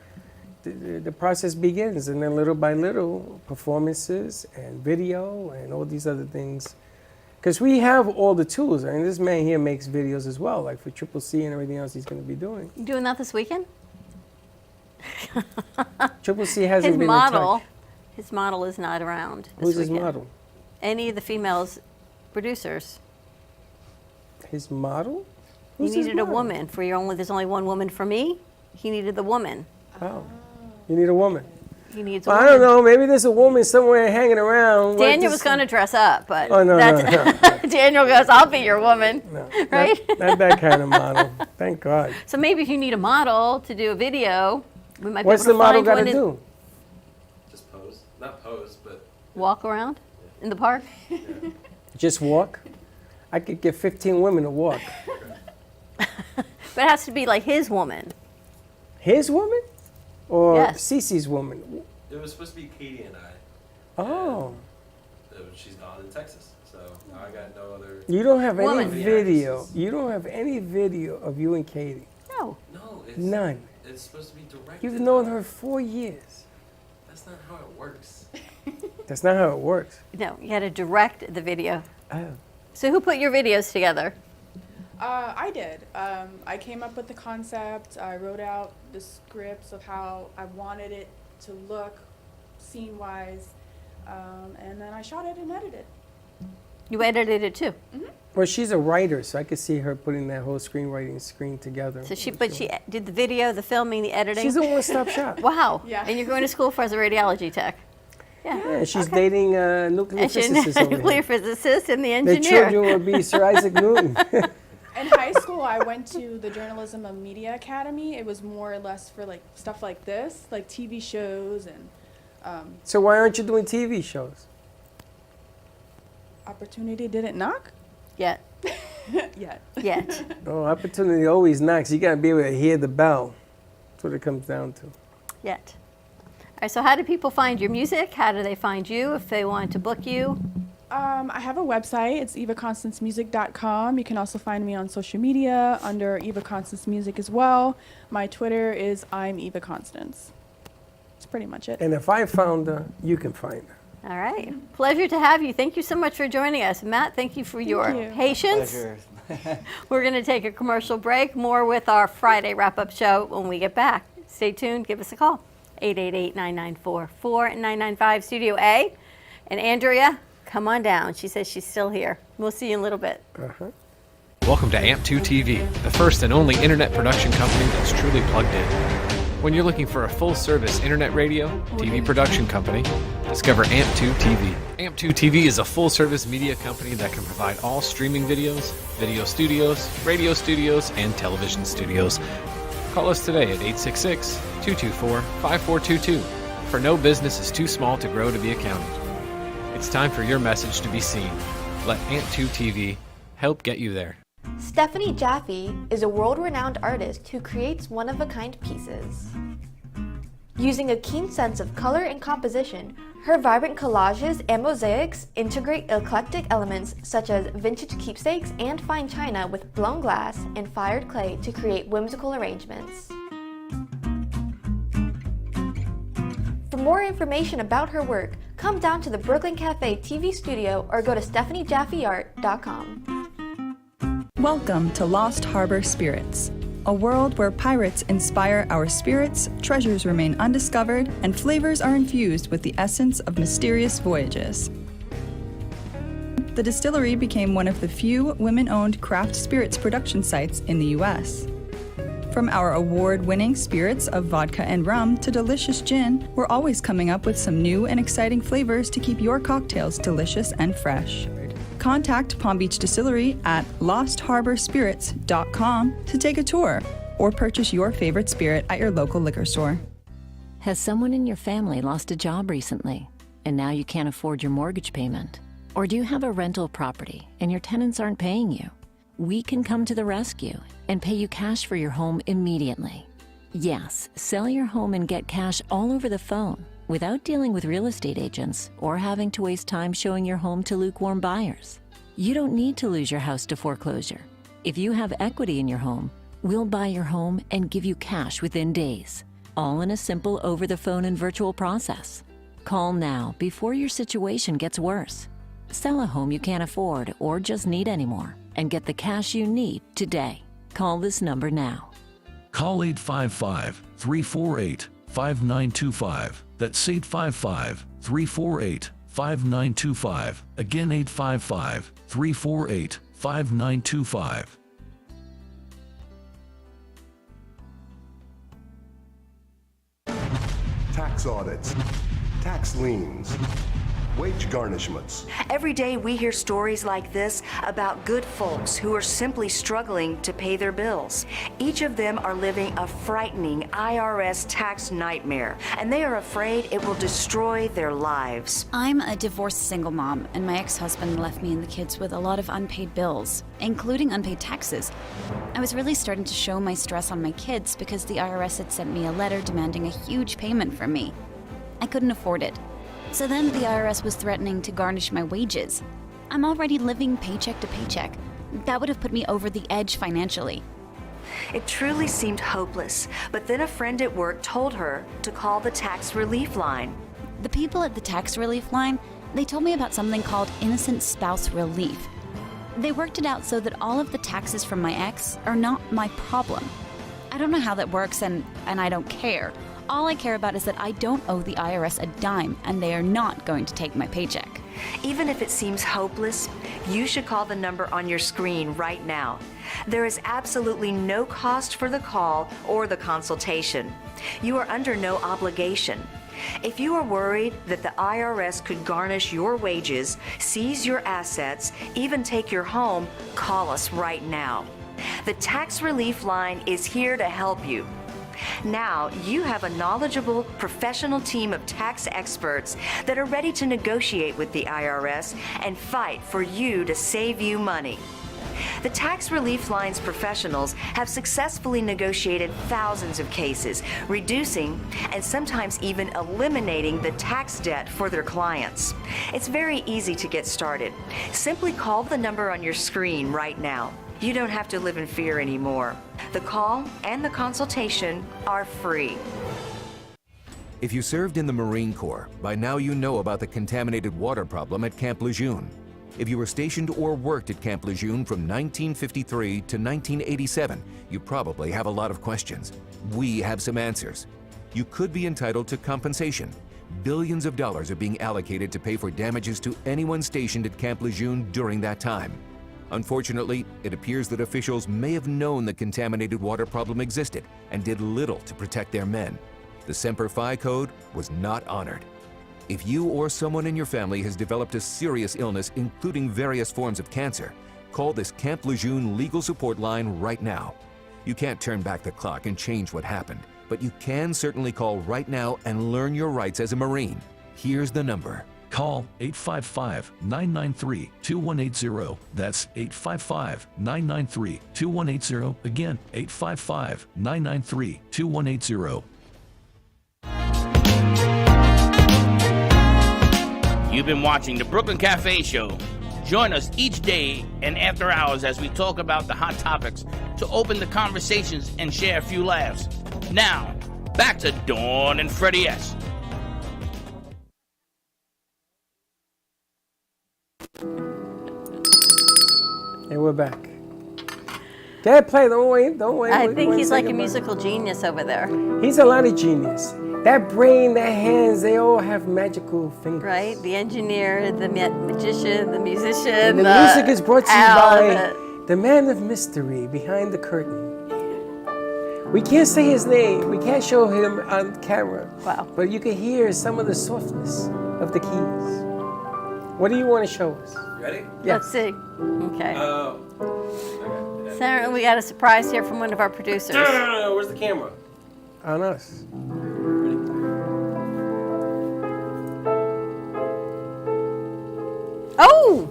the process begins, and then little by little, performances and video and all these other things. Because we have all the tools. I mean, this man here makes videos as well, like for Triple C and everything else he's going to be doing. You doing that this weekend? Triple C hasn't His been in model, touch. his model is not around this Who's his weekend. model? Any of the females producers. His model? He Who's his needed a model? woman for there's only one woman for me. He needed the woman. Oh, you need a woman. He needs a Well, I woman. don't know. Maybe there's a woman somewhere hanging around. What Daniel this- was going to dress up, but Oh, no, that's Daniel goes, I'll be your woman. No, Right? Not that kind of model. Thank God. So maybe if you need a model to do a video, we might What's be the able to model find got one to in- do? Just pose. Not pose, but Walk around in the park. Just walk? I could get 15 women to walk. But it has to be like his woman. His woman? Or Yes. Cece's woman? it was supposed to be Katie and I. Oh. She's gone in Texas, so now I got no other. You don't have any Woman. video. You don't have any video of you and Katie. No. No, it's None. It's supposed to be directed. You've known her 4 years. That's not how it works. That's not how it works. No, you had to direct the video. Oh. So who put your videos together? I did. I came up with the concept. I wrote out the scripts of how I wanted it to look, scene-wise, and then I shot it and edited. You edited it too. Well, she's a writer, so I could see her putting that whole screenwriting screen together. So she did the video, the filming, the editing. She's a one-stop shop. Wow. Yeah. And you're going to school for as a radiology tech. Yeah, she's dating a nuclear And she's physicist over nuclear here. physicist and the Their engineer. children will be Sir Isaac Newton. In high school, I went to the Journalism and Media Academy. It was more or less for like stuff like this, like TV shows and So why aren't you doing TV shows? opportunity didn't knock Yet. yet. Yet. Oh, opportunity always knocks. You got to be able to hear the bell. That's what it comes down to. Yet. All right, so how do people find your music? How do they find you if they want to book you? I have a website. It's evaconstancemusic.com. You can also find me on social media under Eva Constance Music as well. My Twitter is I'm Eva Constance. That's pretty much it. And if I found her, you can find her. All right. Pleasure to have you. Thank you so much for joining us. Matt, thank you for your you. patience. Pleasure. We're going to take a commercial break. More with our Friday wrap-up show when we get back. Stay tuned. Give us a call. 888-994-4995, Studio A. And Andrea, come on down. She says she's still here. We'll see you in a little bit. Welcome to AMP2 TV, the first and only internet production company that's truly plugged in. When you're looking for a full-service internet radio, TV production company, discover AMP2 TV. AMP2 TV is a full-service media company that can provide all streaming videos, video studios, radio studios, and television studios. Call us today at 866-224-5422, for no business is too small to grow to be accounted. It's time for your message to be seen. Let AMP2 TV help get you there. Stephanie Jaffe is a world-renowned artist who creates one-of-a-kind pieces. Using a keen sense of color and composition, her vibrant collages and mosaics integrate eclectic elements such as vintage keepsakes and fine china with blown glass and fired clay to create whimsical arrangements. For more information about her work, come down to the Brooklyn Cafe TV studio or go to StephanieJaffeArt.com. Welcome to Lost Harbor Spirits, a world where pirates inspire our spirits, treasures remain undiscovered, and flavors are infused with the essence of mysterious voyages. The distillery became one of the few women-owned craft spirits production sites in the U.S. From our award-winning spirits of vodka and rum to delicious gin, we're always coming up with some new and exciting flavors to keep your cocktails delicious and fresh. Contact Palm Beach Distillery at lostharborspirits.com to take a tour or purchase your favorite spirit at your local liquor store. Has someone in your family lost a job recently and now you can't afford your mortgage payment? Or do you have a rental property and your tenants aren't paying you? We can come to the rescue and pay you cash for your home immediately. Yes, sell your home and get cash all over the phone without dealing with real estate agents or having to waste time showing your home to lukewarm buyers. You don't need to lose your house to foreclosure. If you have equity in your home, we'll buy your home and give you cash within days, all in a simple over-the-phone and virtual process. Call now before your situation gets worse. Sell a home you can't afford or just need anymore and get the cash you need today. Call this number now. Call 855-348-5925. That's 855-348-5925. Again, 855-348-5925. Tax audits, tax liens, wage garnishments. Every day we hear stories like this about good folks who are simply struggling to pay their bills. Each of them are living a frightening IRS tax nightmare, and they are afraid it will destroy their lives. I'm a divorced single mom, and my ex-husband left me and the kids with a lot of unpaid bills, including unpaid taxes. I was really starting to show my stress on my kids because the IRS had sent me a letter demanding a huge payment from me. I couldn't afford it. So then the IRS was threatening to garnish my wages. I'm already living paycheck to paycheck. That would have put me over the edge financially. It truly seemed hopeless, but then a friend at work told her to call the tax relief line. The people at the tax relief line, they told me about something called innocent spouse relief. They worked it out so that all of the taxes from my ex are not my problem. I don't know how that works, and I don't care. All I care about is that I don't owe the IRS a dime, and they are not going to take my paycheck. Even if it seems hopeless, you should call the number on your screen right now. There is absolutely no cost for the call or the consultation. You are under no obligation. If you are worried that the IRS could garnish your wages, seize your assets, even take your home, call us right now. The Tax Relief Line is here to help you. Now, you have a knowledgeable, professional team of tax experts that are ready to negotiate with the IRS and fight for you to save you money. The Tax Relief Line's professionals have successfully negotiated thousands of cases, reducing and sometimes even eliminating the tax debt for their clients. It's very easy to get started. Simply call the number on your screen right now. You don't have to live in fear anymore. The call and the consultation are free. If you served in the Marine Corps, by now you know about the contaminated water problem at Camp Lejeune. If you were stationed or worked at Camp Lejeune from 1953 to 1987, you probably have a lot of questions. We have some answers. You could be entitled to compensation. Billions of dollars are being allocated to pay for damages to anyone stationed at Camp Lejeune during that time. Unfortunately, it appears that officials may have known the contaminated water problem existed and did little to protect their men. The Semper Fi code was not honored. If you or someone in your family has developed a serious illness, including various forms of cancer, call this Camp Lejeune legal support line right now. You can't turn back the clock and change what happened, but you can certainly call right now and learn your rights as a Marine. Here's the number. Call 855-993-2180. That's 855-993-2180. Again, 855-993-2180. You've been watching the Brooklyn Cafe Show. Join us each day and after hours as we talk about the hot topics to open the conversations and share a few laughs. Now, back to Dawn and Freddie S. And we're back. Dad, play. Don't wait. I think he's like a second, musical genius over there. He's a lot of genius. That brain, that hands, they all have magical fingers. Right? The engineer, the magician, the musician. And the music is brought to you by the man of mystery behind the curtain. We can't say his name. We can't show him on camera. Wow. But you can hear some of the softness of the keys. What do you want to show us? Ready? Yes. Let's see. Okay. Sarah, we got a surprise here from one of our producers. No, where's the camera? On us. Oh!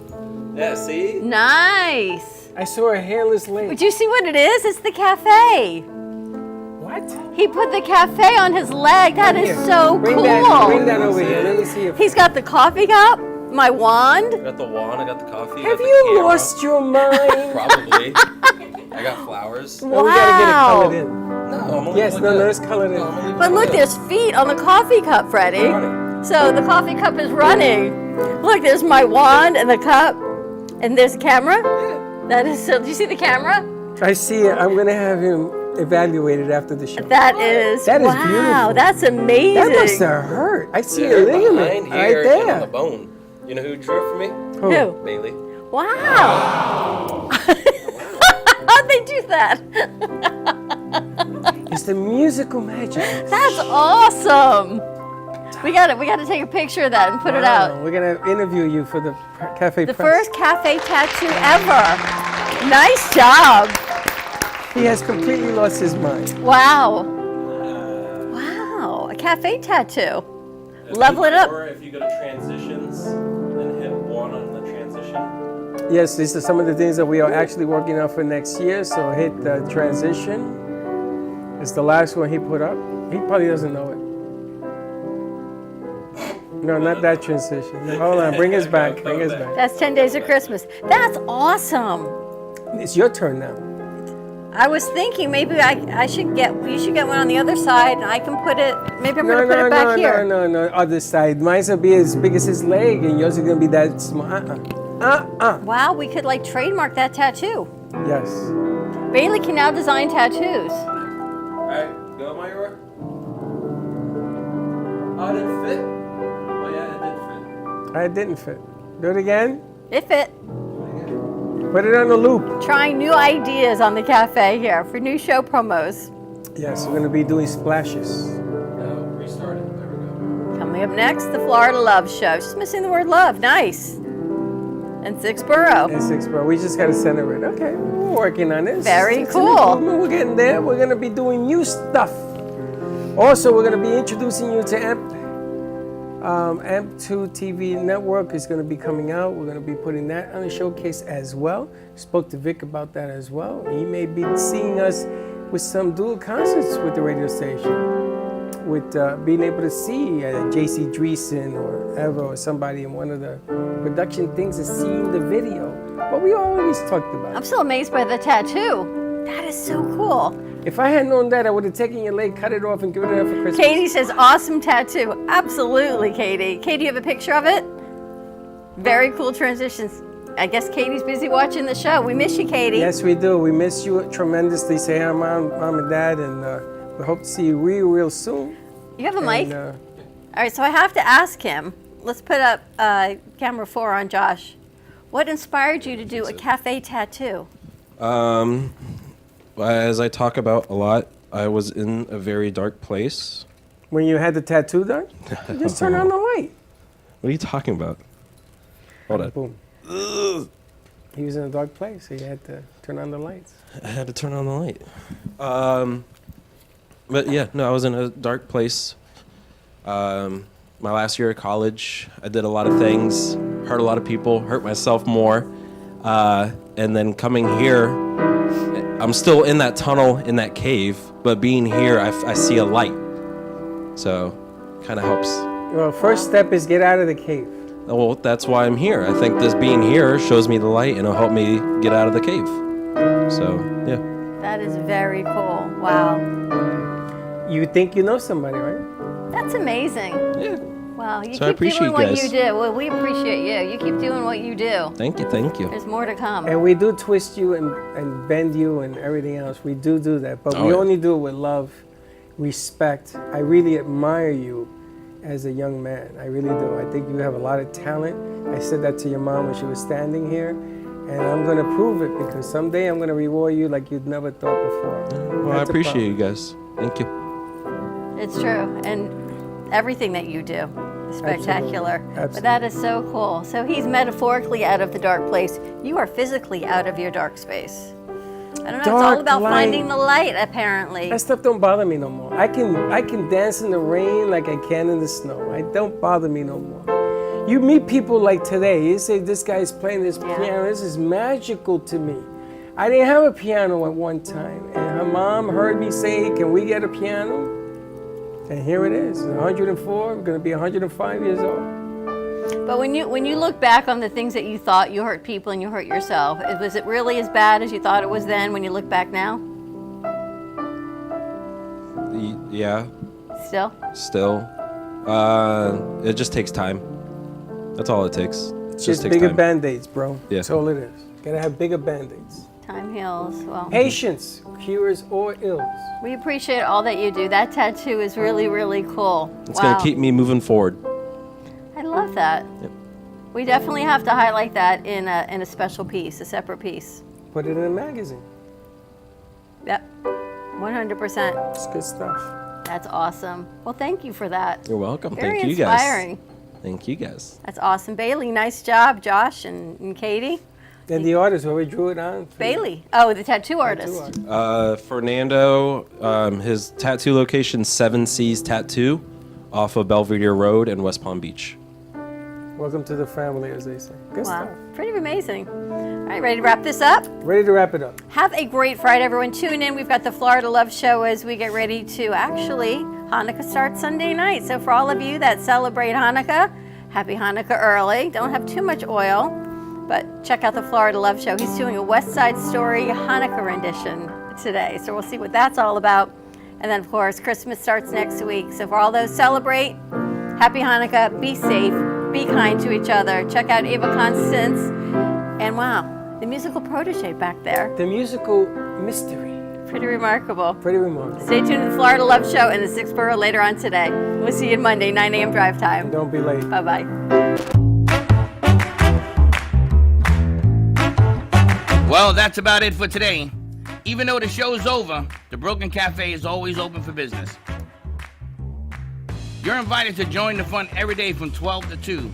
Yeah, see? Nice. I saw a hairless lady. Would you see what it is? It's the cafe. What? He put the cafe on his leg. That is so bring cool. Bring that over here. Let me see if He's got the coffee cup, my wand. I got the wand, I got the coffee. Have you lost your mind? Probably. I got flowers. No, we gotta get it colored in. No, I'm only Yes, no, it's colored in. But look, there's feet on the coffee cup, Freddie. So the coffee cup is running. Look, there's my wand and the cup, and there's a camera. That is so. Do you see the camera? I see it. I'm gonna have him evaluated after the show. That is beautiful. Wow, that's amazing. That must have hurt. I see a ligament behind right here and on the there. bone. You know who drew it for me? Who? Bailey. Wow. How'd they do that? It's the musical magic. That's awesome. We gotta take a picture of that and put it out. We're gonna interview you for the cafe. The press. first cafe tattoo ever. Nice job. He has completely lost his mind. Wow. Wow, a cafe tattoo. Level it up. Or if you go to transitions, then hit one on the transition. Yes, these are some of the things that we are actually working on for next year. So hit the transition. It's the last one he put up. He probably doesn't know it. No, not that transition. Hold on, bring us back. Bring us back. That's 10 Days of Christmas. That's awesome. It's your turn now. I was thinking maybe you should get one on the other side, and I can put it. Maybe I'm gonna put it back here. No, other side. Mine's gonna be as big as his leg, and yours is gonna be that small. Wow, we could like trademark that tattoo. Yes. Bailey can now design tattoos. Alright, go, Mayura. Oh, it didn't fit? Oh, yeah, it did fit. It didn't fit. Do it again. It fit. Put it on the loop. Trying new ideas on the cafe here for new show promos. Yes, we're gonna be doing splashes. No, restart it. There we go. Coming up next, the Florida Love Show. Just missing the word love. Nice. And 6 Borough. And 6 Borough. We just got to center it. Okay, we're working on this. Very It's an cool. improvement. We're getting there. We're going to be doing new stuff. Also, we're going to be introducing you to AMP2 TV Network is going to be coming out. We're going to be putting that on a showcase as well. Spoke to Vic about that as well. He may be seeing us with some dual concerts with the radio station, with being able to see J.C. Dreesen or Eva or somebody in one of the production things and seeing the video. What we always talked about. I'm still amazed by the tattoo. That is so cool. If I had known that, I would have taken your leg, cut it off, and given it up for Christmas. Katie says, awesome tattoo. Absolutely, Katie. Katie, you have a picture of it? Very cool transitions. I guess Katie's busy watching the show. We miss you, Katie. Yes, we do. We miss you tremendously. Say hi, Mom and Dad, and we hope to see you real soon. You have a mic? And, All right, so I have to ask him. Let's put up camera 4 on Josh. What inspired you to do a cafe tattoo? As I talk about a lot, I was in a very dark place. When you had the tattoo done? Just turn on the light. What are you talking about? Hold on. Boom. He was in a dark place, so you had to turn on the lights. I had to turn on the light. But yeah, no, I was in a dark place. My last year of college, I did a lot of things, hurt a lot of people, hurt myself more. And then coming here, I'm still in that tunnel, in that cave, but being here, I see a light. So, kind of helps. Well, first step is get out of the cave. Well, that's why I'm here. I think this being here shows me the light and it'll help me get out of the cave. So, yeah. That is very cool. Wow. You think you know somebody, right? That's amazing. Yeah. Wow, you So I keep appreciate doing you what guys. you do. Well, we appreciate you. You keep doing what you do. Thank you, thank you. There's more to come. And we do twist you and bend you and everything else. We do that. But Oh, we yeah. only do it with love, respect. I really admire you as a young man. I really do. I think you have a lot of talent. I said that to your mom when she was standing here. And I'm going to prove it because someday I'm going to reward you like you'd never thought before. Well, I That's a appreciate problem. you guys. Thank you. It's true. And everything that you do is spectacular. Absolutely. But that is so cool. So he's metaphorically out of the dark place. You are physically out of your dark space. I don't know. It's all Dark about light. finding the light, apparently. That stuff don't bother me no more. I can dance in the rain like I can in the snow. It don't bother me no more. You meet people like today, you say this guy's playing this piano, this is magical to me. I didn't have a piano at one time, and her mom heard me say, can we get a piano? And here it is, 104, I'm gonna be 105 years old. But when you look back on the things that you thought you hurt people and you hurt yourself, was it really as bad as you thought it was then when you look back now? Yeah, Still? still. It just takes time. That's all it takes. It Just just takes bigger time. Band-Aids, bro. Yeah. That's all it is. Gotta have bigger Band-Aids. Time heals. Well, Patience cures all ills. we appreciate all that you do. That tattoo is really, really cool. It's gonna keep me moving forward. I love that. Yep. We definitely have to highlight that in a special piece, a separate piece. Put it in a magazine. Yep, 100%. It's good stuff. That's awesome. Well, thank you for that. You're welcome. Very Thank you inspiring. guys. Thank you guys. That's awesome. Bailey, nice job, Josh and Katie. And the artist, where we drew it on? Bailey. Oh, the tattoo artist. Fernando, his tattoo location, 7 Seas Tattoo, off of Belvedere Road in West Palm Beach. Welcome to the family, as they say. Good Wow, stuff. pretty amazing. All right, ready to wrap this up? Ready to wrap it up. Have a great Friday, everyone. Tune in. We've got the Florida Love Show as we get ready to Hanukkah starts Sunday night. So for all of you that celebrate Hanukkah, happy Hanukkah early. Don't have too much oil, but check out the Florida Love Show. He's doing a West Side Story Hanukkah rendition today. So we'll see what that's all about. And then, of course, Christmas starts next week. So for all those celebrate, happy Hanukkah. Be safe. Be kind to each other. Check out Ava Constance. And wow, the musical protege back there. The musical mystery. Pretty remarkable. Pretty remarkable. Stay tuned to the Florida Love Show and the 6 Borough later on today. We'll see you Monday, 9 a.m. drive time. Don't be late. Bye-bye. Well, that's about it for today. Even though the show's over, the Brooklyn Cafe is always open for business. You're invited to join the fun every day from 12 to 2.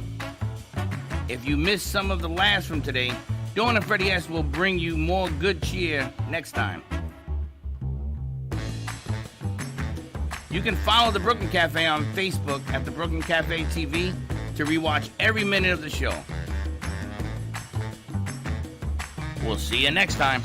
If you missed some of the laughs from today, Dawn and Freddie S. will bring you more good cheer next time. You can follow the Brooklyn Cafe on Facebook at the Brooklyn Cafe TV to rewatch every minute of the show. We'll see you next time.